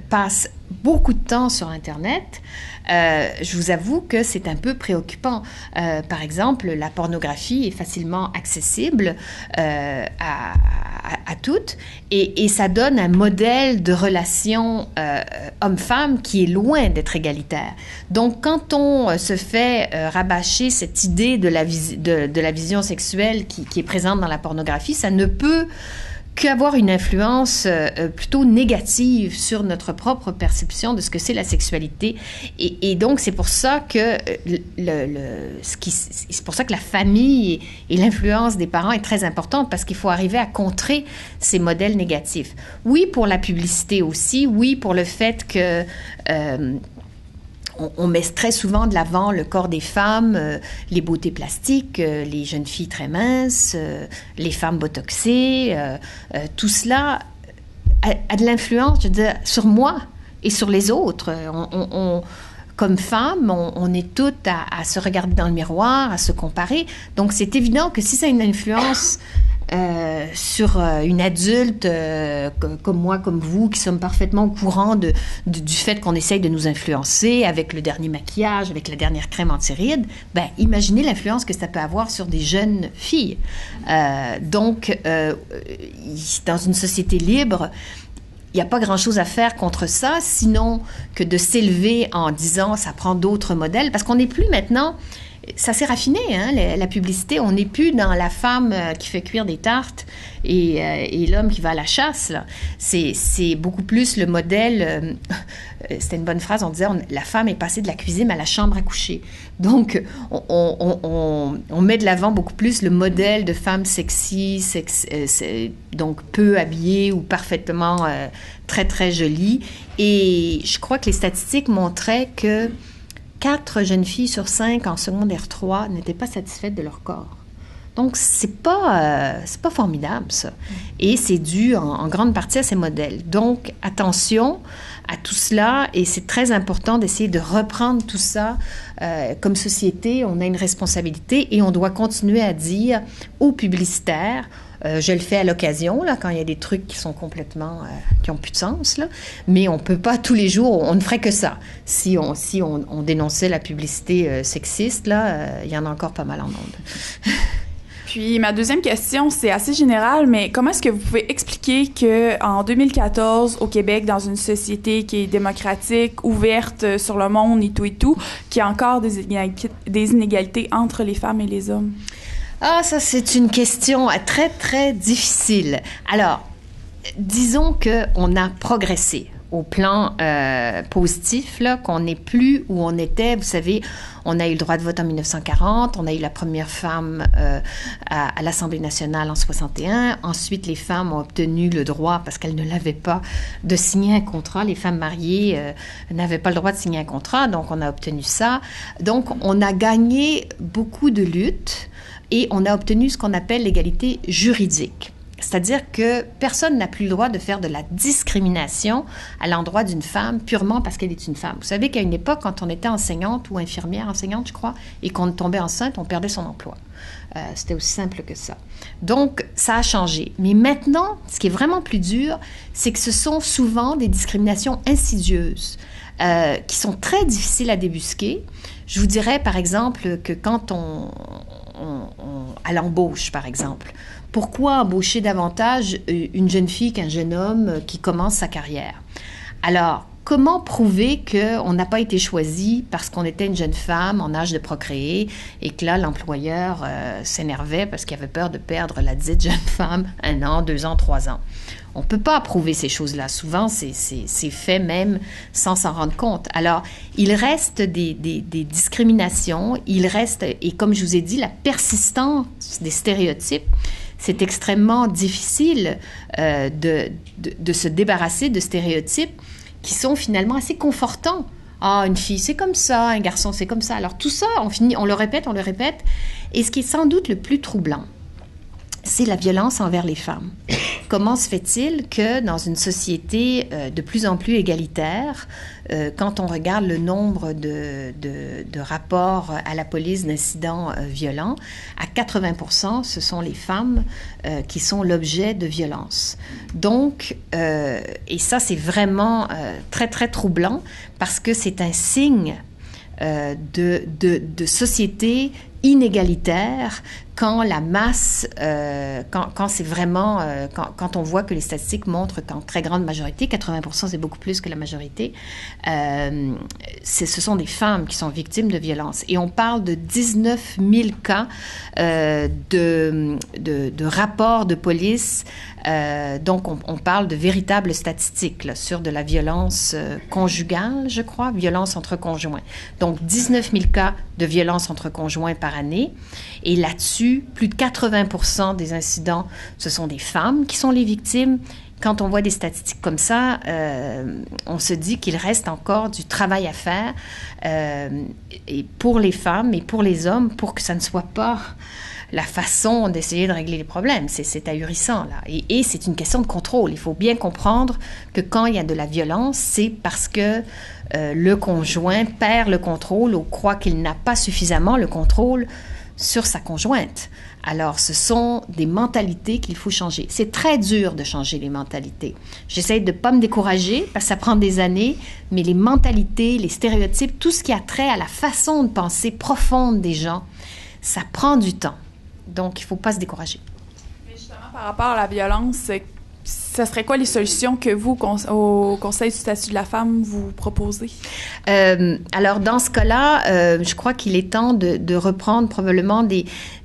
passent beaucoup de temps sur Internet, je vous avoue que c'est un peu préoccupant. Par exemple, la pornographie est facilement accessible à toutes, et ça donne un modèle de relation homme-femme qui est loin d'être égalitaire. Donc, quand on se fait rabâcher cette idée de la vision sexuelle qui est présente dans la pornographie, ça ne peut qu'avoir une influence plutôt négative sur notre propre perception de ce que c'est la sexualité. Et donc, c'est pour ça que c'est pour ça que la famille et l'influence des parents est très importante, parce qu'il faut arriver à contrer ces modèles négatifs. Oui, pour la publicité aussi. Oui, pour le fait que on met très souvent de l'avant le corps des femmes, les beautés plastiques, les jeunes filles très minces, les femmes botoxées. Tout cela a de l'influence, je veux dire, sur moi et sur les autres. Comme femmes, on est toutes à se regarder dans le miroir, à se comparer. Donc, c'est évident que si ça a une influence sur une adulte comme moi, comme vous, qui sommes parfaitement au courant du fait qu'on essaye de nous influencer avec le dernier maquillage, avec la dernière crème anti-rides, ben, imaginez l'influence que ça peut avoir sur des jeunes filles. Donc, dans une société libre, il n'y a pas grand-chose à faire contre ça, sinon que de s'élever en disant ça prend d'autres modèles, parce qu'on n'est plus maintenant... Ça s'est raffiné, hein, la publicité. On n'est plus dans la femme qui fait cuire des tartes et l'homme qui va à la chasse, là. C'est beaucoup plus le modèle... c'était une bonne phrase, on disait la femme est passée de la cuisine à la chambre à coucher. Donc, on met de l'avant beaucoup plus le modèle de femme sexy, donc peu habillée ou parfaitement très, très jolie. Et je crois que les statistiques montraient que 4 jeunes filles sur 5 en secondaire 3 n'étaient pas satisfaites de leur corps. Donc, c'est pas formidable, ça. Et c'est dû en grande partie à ces modèles. Donc, attention à tout cela, et c'est très important d'essayer de reprendre tout ça. Comme société, on a une responsabilité, et on doit continuer à dire aux publicitaires, je le fais à l'occasion, là, quand il y a des trucs qui sont complètement... qui n'ont plus de sens, là. Mais on ne peut pas tous les jours... On ne ferait que ça. Si on dénonçait la publicité sexiste, là, il y en a encore pas mal en monde. Puis, ma deuxième question, c'est assez général, mais comment est-ce que vous pouvez expliquer qu'en 2014, au Québec, dans une société qui est démocratique, ouverte sur le monde et tout, qu'il y a encore des inégalités entre les femmes et les hommes? Ah, ça, c'est une question très, très difficile. Alors, disons qu'on a progressé au plan positif, là, qu'on n'est plus où on était. Vous savez, on a eu le droit de vote en 1940, on a eu la première femme à l'Assemblée nationale en 61. Ensuite, les femmes ont obtenu le droit, parce qu'elles ne l'avaient pas, de signer un contrat. Les femmes mariées n'avaient pas le droit de signer un contrat, donc on a obtenu ça. Donc, on a gagné beaucoup de luttes. Et on a obtenu ce qu'on appelle l'égalité juridique. C'est-à-dire que personne n'a plus le droit de faire de la discrimination à l'endroit d'une femme purement parce qu'elle est une femme. Vous savez qu'à une époque, quand on était enseignante ou infirmière enseignante, je crois, et qu'on tombait enceinte, on perdait son emploi. C'était aussi simple que ça. Donc, ça a changé. Mais maintenant, ce qui est vraiment plus dur, c'est que ce sont souvent des discriminations insidieuses qui sont très difficiles à débusquer. Je vous dirais, par exemple, que quand à l'embauche, par exemple. Pourquoi embaucher davantage une jeune fille qu'un jeune homme qui commence sa carrière? Alors, comment prouver qu'on n'a pas été choisi parce qu'on était une jeune femme en âge de procréer et que là, l'employeur s'énervait parce qu'il avait peur de perdre la dite jeune femme 1 an, 2 ans, 3 ans? On ne peut pas prouver ces choses-là. Souvent, c'est fait même sans s'en rendre compte. Alors, il reste des discriminations, il reste, et comme je vous ai dit, la persistance des stéréotypes. C'est extrêmement difficile de se débarrasser de stéréotypes qui sont finalement assez confortants. Ah, une fille, c'est comme ça, un garçon, c'est comme ça. Alors, tout ça, on le répète. Et ce qui est sans doute le plus troublant, c'est la violence envers les femmes. comment se fait-il que dans une société de plus en plus égalitaire, quand on regarde le nombre de rapports à la police d'incidents violents, à 80%, ce sont les femmes qui sont l'objet de violences. Donc, et ça, c'est vraiment très, très troublant parce que c'est un signe de société inégalitaire quand la masse, quand c'est vraiment, quand on voit que les statistiques montrent qu'en très grande majorité, 80%, c'est beaucoup plus que la majorité, ce sont des femmes qui sont victimes de violences. Et on parle de 19 000 cas de rapports de police. Donc, on parle de véritables statistiques là, sur de la violence conjugale, je crois, violence entre conjoints. Donc, 19 000 cas de violence entre conjoints par année. Et là-dessus, plus de 80% des incidents, ce sont des femmes qui sont les victimes. Quand on voit des statistiques comme ça, on se dit qu'il reste encore du travail à faire et pour les femmes et pour les hommes pour que ça ne soit pas la façon d'essayer de régler les problèmes. C'est ahurissant, là. Et c'est une question de contrôle. Il faut bien comprendre que quand il y a de la violence, c'est parce que le conjoint perd le contrôle ou croit qu'il n'a pas suffisamment le contrôle sur sa conjointe. Alors, ce sont des mentalités qu'il faut changer. C'est très dur de changer les mentalités. J'essaie de ne pas me décourager parce que ça prend des années, mais les mentalités, les stéréotypes, tout ce qui a trait à la façon de penser profonde des gens, ça prend du temps. Donc, il ne faut pas se décourager. Mais justement, par rapport à la violence, ça serait quoi les solutions que vous, au Conseil du statut de la femme, vous proposez? Alors, dans ce cas-là, je crois qu'il est temps de reprendre probablement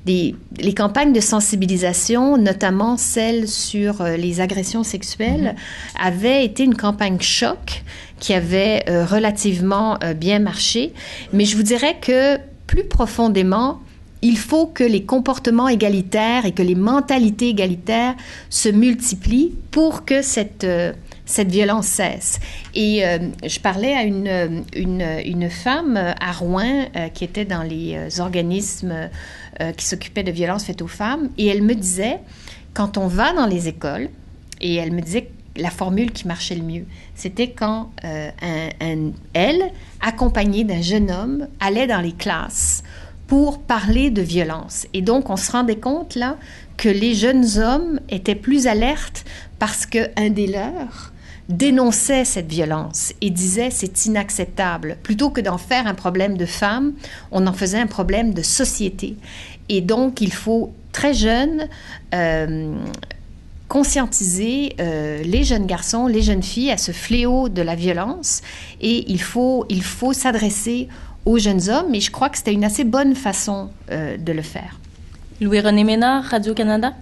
les campagnes de sensibilisation, notamment celles sur les agressions sexuelles, avaient été une campagne choc qui avait relativement bien marché. Mais je vous dirais que plus profondément, il faut que les comportements égalitaires et que les mentalités égalitaires se multiplient pour que cette violence cesse. Et je parlais à une femme à Rouen qui était dans les organismes qui s'occupaient de violences faites aux femmes, et elle me disait, quand on va dans les écoles, et elle me disait la formule qui marchait le mieux, c'était quand elle, accompagnée d'un jeune homme, allait dans les classes pour parler de violence. Et donc, on se rendait compte, là, que les jeunes hommes étaient plus alertes parce qu'un des leurs dénonçait cette violence et disait « c'est inacceptable ». Plutôt que d'en faire un problème de femme, on en faisait un problème de société. Et donc, il faut, très jeune, conscientiser les jeunes garçons, les jeunes filles à ce fléau de la violence. Et il faut s'adresser aux jeunes hommes, mais je crois que c'était une assez bonne façon de le faire. Louis-René Ménard, Radio-Canada.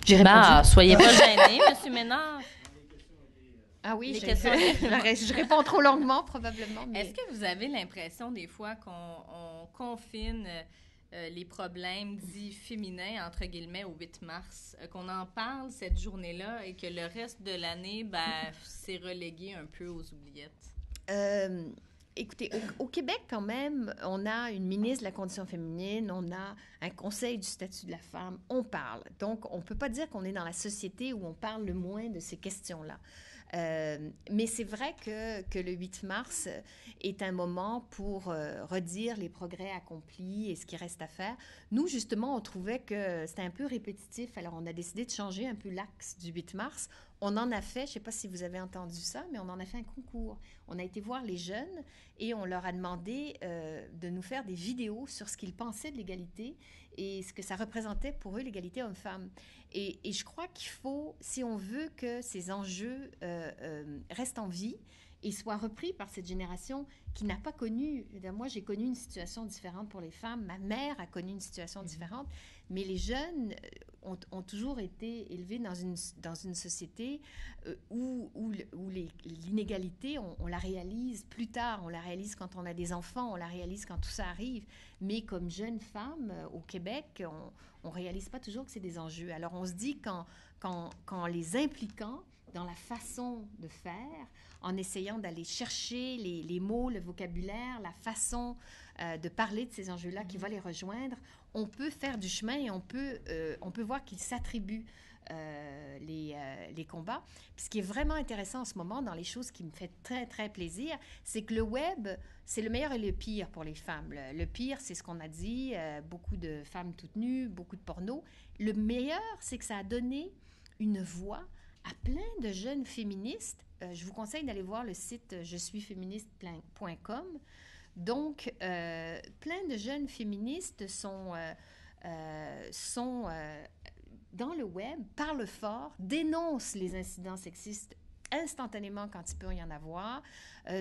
J'ai répondu. Soyez pas gêné, M. Ménard. Ah oui, je réponds trop longuement, probablement. Mais... Est-ce que vous avez l'impression, des fois, qu'on confine les problèmes dits féminins, entre guillemets, au 8 mars, qu'on en parle cette journée-là et que le reste de l'année, c'est relégué un peu aux oubliettes? Écoutez, au Québec, quand même, on a une ministre de la Condition féminine, on a un conseil du statut de la femme, on parle. Donc, on ne peut pas dire qu'on est dans la société où on parle le moins de ces questions-là. Mais c'est vrai que le 8 mars est un moment pour redire les progrès accomplis et ce qui reste à faire. Nous, justement, on trouvait que c'était un peu répétitif. Alors, on a décidé de changer un peu l'axe du 8 mars. On en a fait, je ne sais pas si vous avez entendu ça, mais on en a fait un concours. On a été voir les jeunes et on leur a demandé de nous faire des vidéos sur ce qu'ils pensaient de l'égalité et ce que ça représentait pour eux, l'égalité homme-femme. Et je crois qu'il faut, si on veut que ces enjeux restent en vie et soient repris par cette génération qui n'a pas connu... Moi, j'ai connu une situation différente pour les femmes. Ma mère a connu une situation différente. Mais les jeunes ont toujours été élevés dans une société où l'inégalité, on la réalise plus tard. On la réalise quand on a des enfants, on la réalise quand tout ça arrive. Mais comme jeune femme au Québec, on ne réalise pas toujours que c'est des enjeux. Alors, on se dit qu'en les impliquant dans la façon de faire, en essayant d'aller chercher les mots, le vocabulaire, la façon de parler de ces enjeux-là qui va les rejoindre, on peut faire du chemin et on peut voir qu'ils s'attribuent les combats. Puis ce qui est vraiment intéressant en ce moment, dans les choses qui me fait très, très plaisir, c'est que le web, c'est le meilleur et le pire pour les femmes. Le pire, c'est ce qu'on a dit, beaucoup de femmes toutes nues, beaucoup de porno. Le meilleur, c'est que ça a donné une voix à plein de jeunes féministes. Je vous conseille d'aller voir le site jesuisféministe.com. Donc, plein de jeunes féministes sont dans le web, parlent fort, dénoncent les incidents sexistes instantanément quand il peut y en avoir,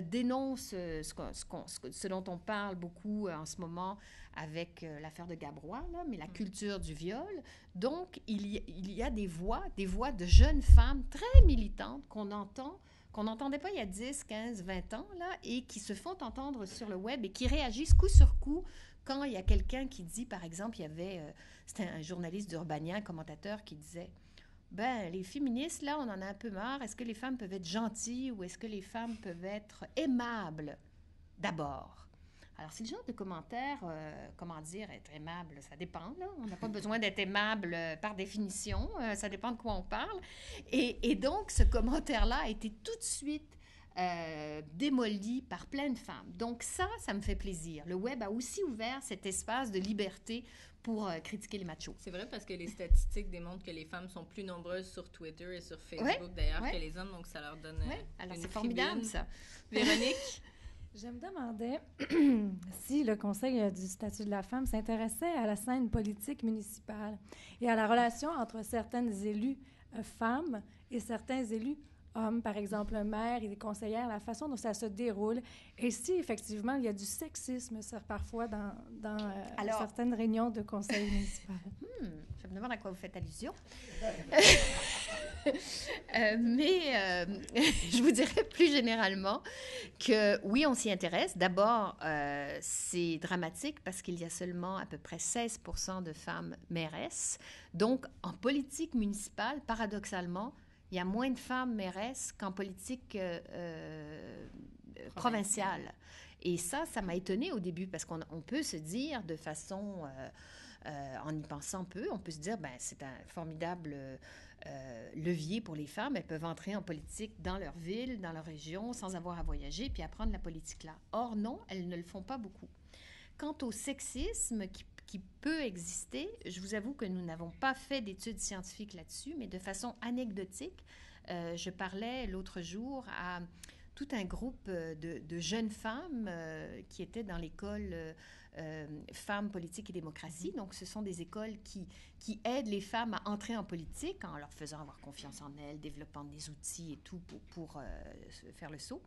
dénoncent ce dont on parle beaucoup en ce moment avec l'affaire de Gabrois, là, mais la culture du viol. Donc, il y a des voix de jeunes femmes très militantes qu'on n'entendait pas il y a 10, 15, 20 ans, là, et qui se font entendre sur le web et qui réagissent coup sur coup quand il y a quelqu'un qui dit, par exemple, c'était un journaliste d'Urbania, un commentateur qui disait les féministes, là, on en a un peu marre. Est-ce que les femmes peuvent être gentilles ou est-ce que les femmes peuvent être aimables d'abord? Alors, c'est le genre de commentaire, comment dire, être aimable, ça dépend, là. On n'a pas besoin d'être aimable par définition, ça dépend de quoi on parle. Et donc, ce commentaire-là a été tout de suite démoli par plein de femmes. Donc ça me fait plaisir. Le web a aussi ouvert cet espace de liberté pour critiquer les machos. C'est vrai parce que les statistiques démontrent que les femmes sont plus nombreuses sur Twitter et sur Facebook d'ailleurs que les hommes, donc ça leur donne alors une c'est formidable, ça. Véronique? Je me demandais si le Conseil du statut de la femme s'intéressait à la scène politique municipale et à la relation entre certaines élues femmes et certains élus hommes, par exemple un maire et des conseillères, la façon dont ça se déroule, et si effectivement il y a du sexisme parfois dans certaines réunions de conseil municipal. Je me demande à quoi vous faites allusion. Mais je vous dirais plus généralement que oui, on s'y intéresse. D'abord, c'est dramatique parce qu'il y a seulement à peu près 16% de femmes mairesses. Donc, en politique municipale, paradoxalement, il y a moins de femmes mairesses qu'en politique provinciale. Et ça m'a étonnée au début parce qu'on peut se dire de façon, en y pensant peu, on peut se dire, c'est un formidable levier pour les femmes. Elles peuvent entrer en politique dans leur ville, dans leur région, sans avoir à voyager, puis apprendre la politique là. Or, non, elles ne le font pas beaucoup. Quant au sexisme qui peut exister, je vous avoue que nous n'avons pas fait d'études scientifiques là-dessus, mais de façon anecdotique, je parlais l'autre jour à tout un groupe de jeunes femmes qui étaient dans l'école Femmes, Politique et Démocratie. Donc, ce sont des écoles qui aident les femmes à entrer en politique en leur faisant avoir confiance en elles, développant des outils et tout pour faire le saut.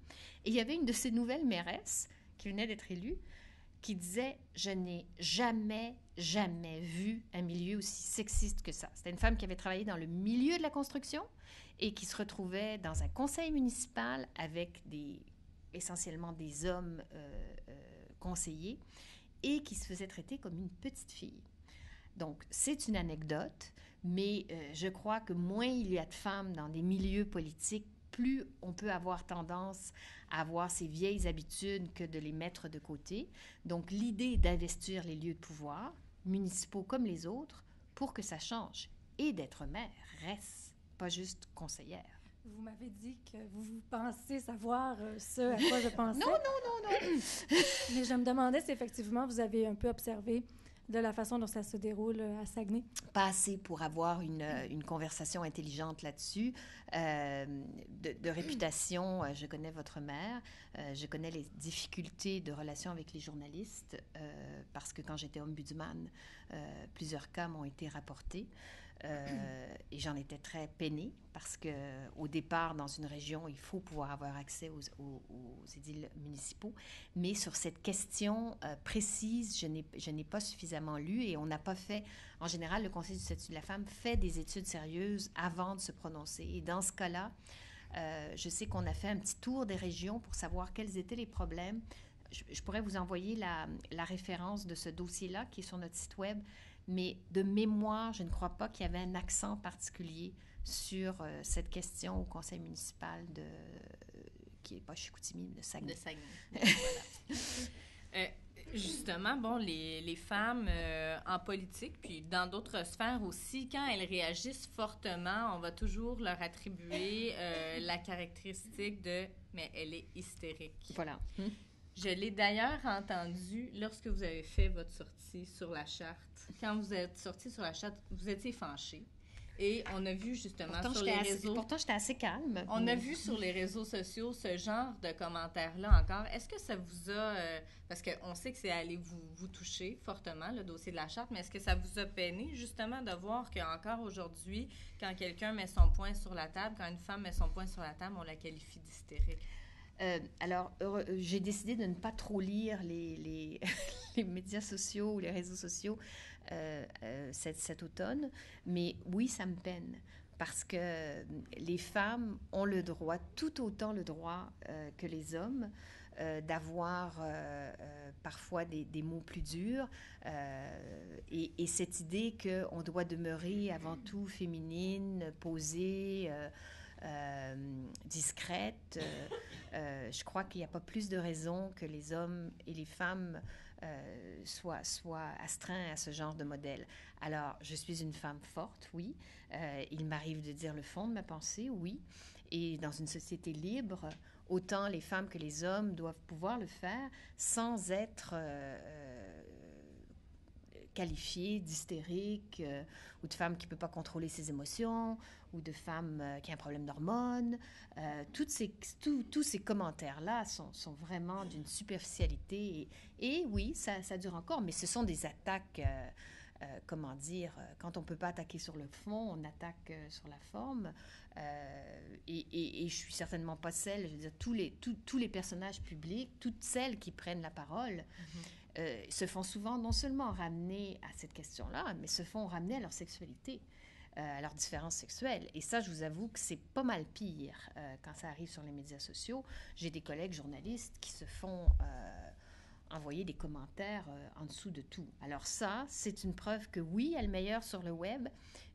Et il y avait une de ces nouvelles mairesses qui venait d'être élue qui disait « Je n'ai jamais vu un milieu aussi sexiste que ça. » C'était une femme qui avait travaillé dans le milieu de la construction et qui se retrouvait dans un conseil municipal avec essentiellement des hommes conseillers et qui se faisait traiter comme une petite fille. Donc, c'est une anecdote, mais je crois que moins il y a de femmes dans des milieux politiques, plus on peut avoir tendance à avoir ces vieilles habitudes que de les mettre de côté. Donc, l'idée d'investir les lieux de pouvoir, municipaux comme les autres, pour que ça change. Et d'être maire reste, pas juste conseillère. Vous m'avez dit que vous pensez savoir ce à quoi je pensais. Non. Mais je me demandais si effectivement vous avez un peu observé de la façon dont ça se déroule à Saguenay? Pas assez pour avoir une conversation intelligente là-dessus. De réputation, je connais votre mère, je connais les difficultés de relation avec les journalistes, parce que quand j'étais ombudsman, plusieurs cas m'ont été rapportés. Et j'en étais très peinée parce qu'au départ, dans une région, il faut pouvoir avoir accès aux édiles municipaux. Mais sur cette question précise, je n'ai pas suffisamment lu et on n'a pas fait... En général, le Conseil du statut de la femme fait des études sérieuses avant de se prononcer. Et dans ce cas-là, je sais qu'on a fait un petit tour des régions pour savoir quels étaient les problèmes. Je pourrais vous envoyer la référence de ce dossier-là qui est sur notre site web. Mais de mémoire, je ne crois pas qu'il y avait un accent particulier sur cette question au conseil municipal qui n'est pas Chicoutimi, mais de Saguenay. De Saguenay. Voilà. Justement, bon, les femmes en politique, puis dans d'autres sphères aussi, quand elles réagissent fortement, on va toujours leur attribuer la caractéristique de « mais elle est hystérique ». Voilà. Je l'ai d'ailleurs entendu lorsque vous avez fait votre sortie sur la charte. Quand vous êtes sortie sur la charte, vous étiez fâchée. Et on a vu justement sur les réseaux... Pourtant, j'étais assez calme. On a vu sur les réseaux sociaux ce genre de commentaires-là encore. Est-ce que ça vous a... parce qu'on sait que c'est allé vous toucher fortement, le dossier de la charte, mais est-ce que ça vous a peiné justement de voir qu'encore aujourd'hui, quand quelqu'un met son poing sur la table, quand une femme met son poing sur la table, on la qualifie d'hystérique? Alors, j'ai décidé de ne pas trop lire les médias sociaux ou les réseaux sociaux cet automne, mais oui, ça me peine parce que les femmes ont le droit, tout autant le droit que les hommes, d'avoir parfois des mots plus durs et cette idée qu'on doit demeurer avant tout féminine, posée, discrète. Je crois qu'il n'y a pas plus de raison que les hommes et les femmes soient astreints à ce genre de modèle. Alors, je suis une femme forte, oui. Il m'arrive de dire le fond de ma pensée, oui. Et dans une société libre, autant les femmes que les hommes doivent pouvoir le faire sans être qualifiée d'hystérique ou de femme qui ne peut pas contrôler ses émotions ou de femme qui a un problème d'hormones. Tous ces commentaires-là sont vraiment d'une superficialité. Et oui, ça dure encore, mais ce sont des attaques... comment dire, quand on ne peut pas attaquer sur le fond, on attaque sur la forme. Et je ne suis certainement pas celle, je veux dire, tous les personnages publics, toutes celles qui prennent la parole, se font souvent non seulement ramener à cette question-là, mais se font ramener à leur sexualité, à leurs différences sexuelles. Et ça, je vous avoue que c'est pas mal pire quand ça arrive sur les médias sociaux. J'ai des collègues journalistes qui se font... envoyer des commentaires en dessous de tout. Alors ça, c'est une preuve que oui, il y a le meilleur sur le web,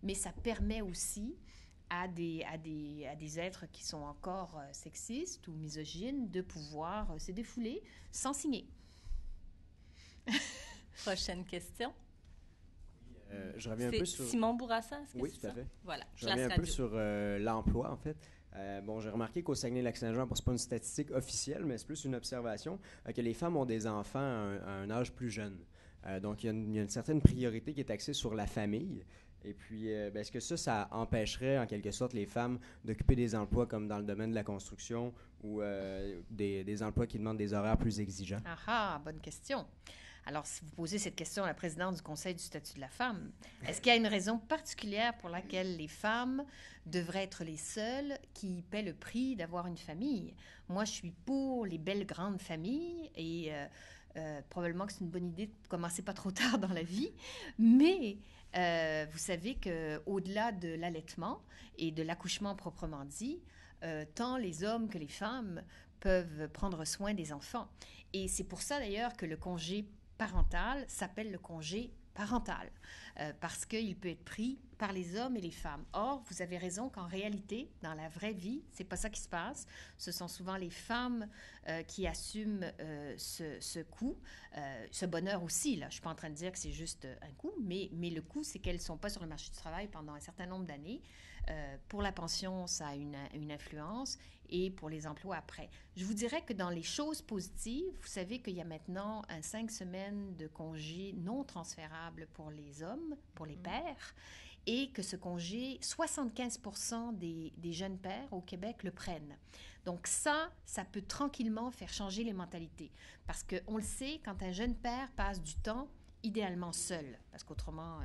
mais ça permet aussi à des êtres qui sont encore sexistes ou misogynes de pouvoir se défouler sans signer. Prochaine question. Je reviens un peu sur... Simon Bourassa, est-ce que oui, c'est tout à ça? fait. Voilà, je reviens un peu sur l'emploi, en fait. Bon, j'ai remarqué qu'au Saguenay-Lac-Saint-Jean, c'est pas une statistique officielle, mais c'est plus une observation, que les femmes ont des enfants à un âge plus jeune. Donc, il y a une certaine priorité qui est axée sur la famille. Et puis, est-ce que ça empêcherait, en quelque sorte, les femmes d'occuper des emplois comme dans le domaine de la construction ou des emplois qui demandent des horaires plus exigeants? Ah, bonne question. Alors, si vous posez cette question à la présidente du Conseil du statut de la femme, est-ce qu'il y a une raison particulière pour laquelle les femmes devraient être les seules qui paient le prix d'avoir une famille? Moi, je suis pour les belles grandes familles et probablement que c'est une bonne idée de commencer pas trop tard dans la vie, mais vous savez qu'au-delà de l'allaitement et de l'accouchement proprement dit, tant les hommes que les femmes peuvent prendre soin des enfants. Et c'est pour ça d'ailleurs que le congé parental s'appelle le congé parental, parce qu'il peut être pris par les hommes et les femmes. Or, vous avez raison qu'en réalité, dans la vraie vie, c'est pas ça qui se passe. Ce sont souvent les femmes qui assument ce coût, ce bonheur aussi. Là, je suis pas en train de dire que c'est juste un coût, mais le coût, c'est qu'elles sont pas sur le marché du travail pendant un certain nombre d'années. Pour la pension, ça a une influence, et pour les emplois après. Je vous dirais que dans les choses positives, vous savez qu'il y a maintenant 5 semaines de congé non transférable pour les hommes, pour les pères, et que ce congé, 75% des jeunes pères au Québec le prennent. Donc ça peut tranquillement faire changer les mentalités. Parce qu'on le sait, quand un jeune père passe du temps, idéalement seul, parce qu'autrement...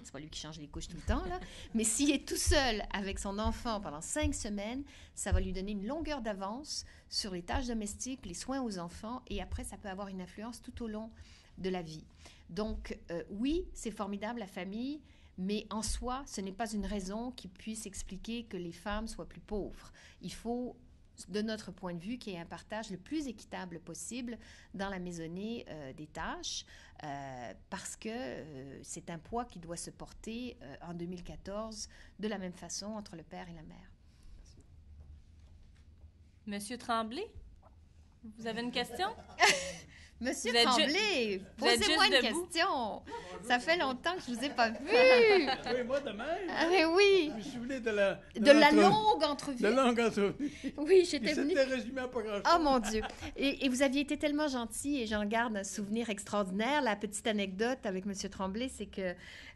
c'est pas lui qui change les couches tout le temps, là. Mais s'il est tout seul avec son enfant pendant 5 semaines, ça va lui donner une longueur d'avance sur les tâches domestiques, les soins aux enfants, et après, ça peut avoir une influence tout au long de la vie. Donc, oui, c'est formidable, la famille, mais en soi, ce n'est pas une raison qui puisse expliquer que les femmes soient plus pauvres. Il faut, de notre point de vue, qu'il y ait un partage le plus équitable possible dans la maisonnée des tâches, parce que c'est un poids qui doit se porter en 2014 de la même façon entre le père et la mère. Monsieur Tremblay, vous avez une question? Monsieur Vous êtes Tremblay, vous êtes posez-moi juste une debout. question. Ça fait longtemps que je vous ai pas vu. Oui, moi de même. Ah, mais oui. Je me souvenais de la... De la longue entrevue. De la longue entrevue. Oui, j'étais venue. C'était résumé à pas grand-chose. Oh mon Dieu! Et vous aviez été tellement gentil et j'en garde un souvenir extraordinaire. La petite anecdote avec M. Tremblay, c'est que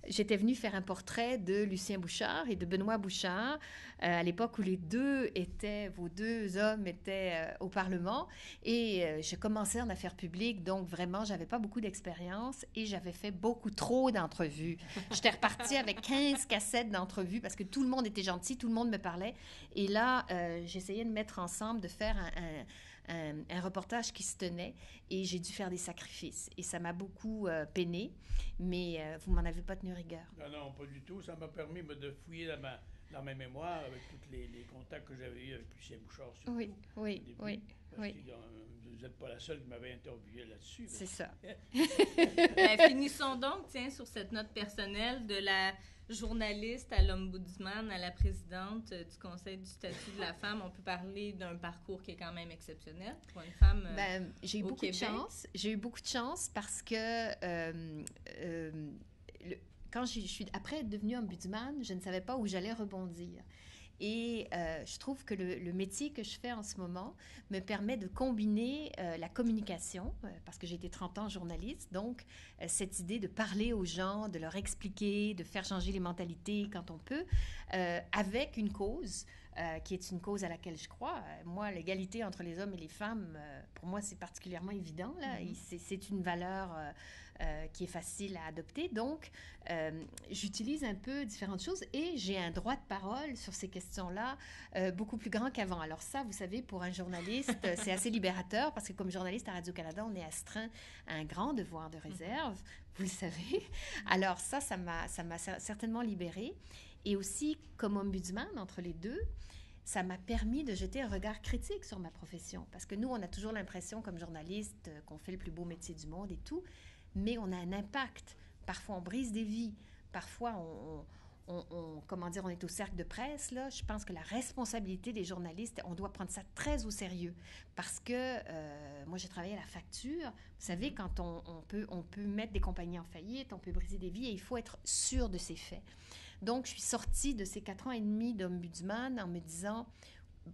j'étais venue faire un portrait de Lucien Bouchard et de Benoît Bouchard à l'époque où vos deux hommes étaient au Parlement et je commençais en affaires publiques, donc vraiment, j'avais pas beaucoup d'expérience et j'avais fait beaucoup trop d'entrevues. J'étais repartie avec 15 cassettes d'entrevues parce que tout le monde était gentil, tout le monde me parlait. Et là, j'essayais de mettre ensemble, de faire un reportage qui se tenait et j'ai dû faire des sacrifices. Et ça m'a beaucoup peiné, mais vous m'en avez pas tenu rigueur. Non, pas du tout. Ça m'a permis de fouiller dans ma mémoire avec tous les contacts que j'avais eus avec Lucien Bouchard. Surtout, Oui. Parce que vous n'êtes pas la seule qui m'avait interviewé là-dessus. C'est ça. Finissons donc, sur cette note personnelle de la journaliste à l'ombudsman, à la présidente du Conseil du statut de la femme. On peut parler d'un parcours qui est quand même exceptionnel pour une femme j'ai eu au beaucoup Québec. de chance. J'ai eu beaucoup de chance parce que quand je suis après être devenue ombudsman, je ne savais pas où j'allais rebondir. Et je trouve que le métier que je fais en ce moment me permet de combiner la communication, parce que j'ai été 30 ans journaliste, donc cette idée de parler aux gens, de leur expliquer, de faire changer les mentalités quand on peut, avec une cause qui est une cause à laquelle je crois. Moi, l'égalité entre les hommes et les femmes, pour moi, c'est particulièrement évident. Là. C'est une valeur qui est facile à adopter. Donc, j'utilise un peu différentes choses et j'ai un droit de parole sur ces questions-là beaucoup plus grand qu'avant. Alors ça, vous savez, pour un journaliste, c'est assez libérateur parce que comme journaliste à Radio-Canada, on est astreint à un grand devoir de réserve, vous le savez. Alors ça m'a certainement libérée. Et aussi, comme ombudsman, entre les deux, ça m'a permis de jeter un regard critique sur ma profession. Parce que nous, on a toujours l'impression, comme journaliste, qu'on fait le plus beau métier du monde et tout, mais on a un impact. Parfois, on brise des vies. Parfois, on est au cercle de presse, là. Je pense que la responsabilité des journalistes, on doit prendre ça très au sérieux. Parce que, moi, j'ai travaillé à la facture. Vous savez, quand on peut mettre des compagnies en faillite, on peut briser des vies et il faut être sûr de ces faits. Donc, je suis sortie de ces 4 ans et demi d'ombudsman en me disant,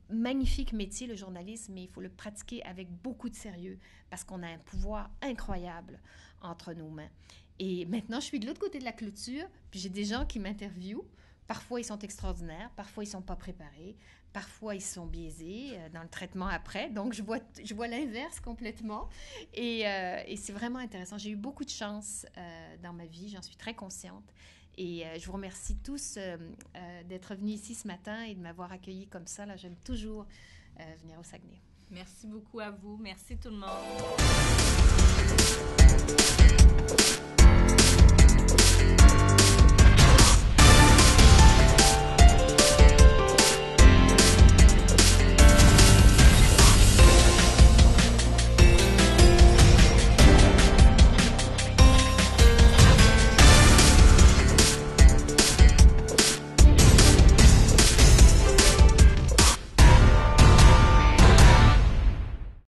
magnifique métier, le journalisme, mais il faut le pratiquer avec beaucoup de sérieux parce qu'on a un pouvoir incroyable entre nos mains. Et maintenant, je suis de l'autre côté de la clôture, puis j'ai des gens qui m'interviewent. Parfois, ils sont extraordinaires, parfois, ils ne sont pas préparés, parfois, ils sont biaisés dans le traitement après. Donc, je vois l'inverse complètement. Et c'est vraiment intéressant. J'ai eu beaucoup de chance dans ma vie, j'en suis très consciente. Et je vous remercie tous d'être venus ici ce matin et de m'avoir accueilli comme ça. Là, j'aime toujours venir au Saguenay. Merci beaucoup à vous. Merci tout le monde.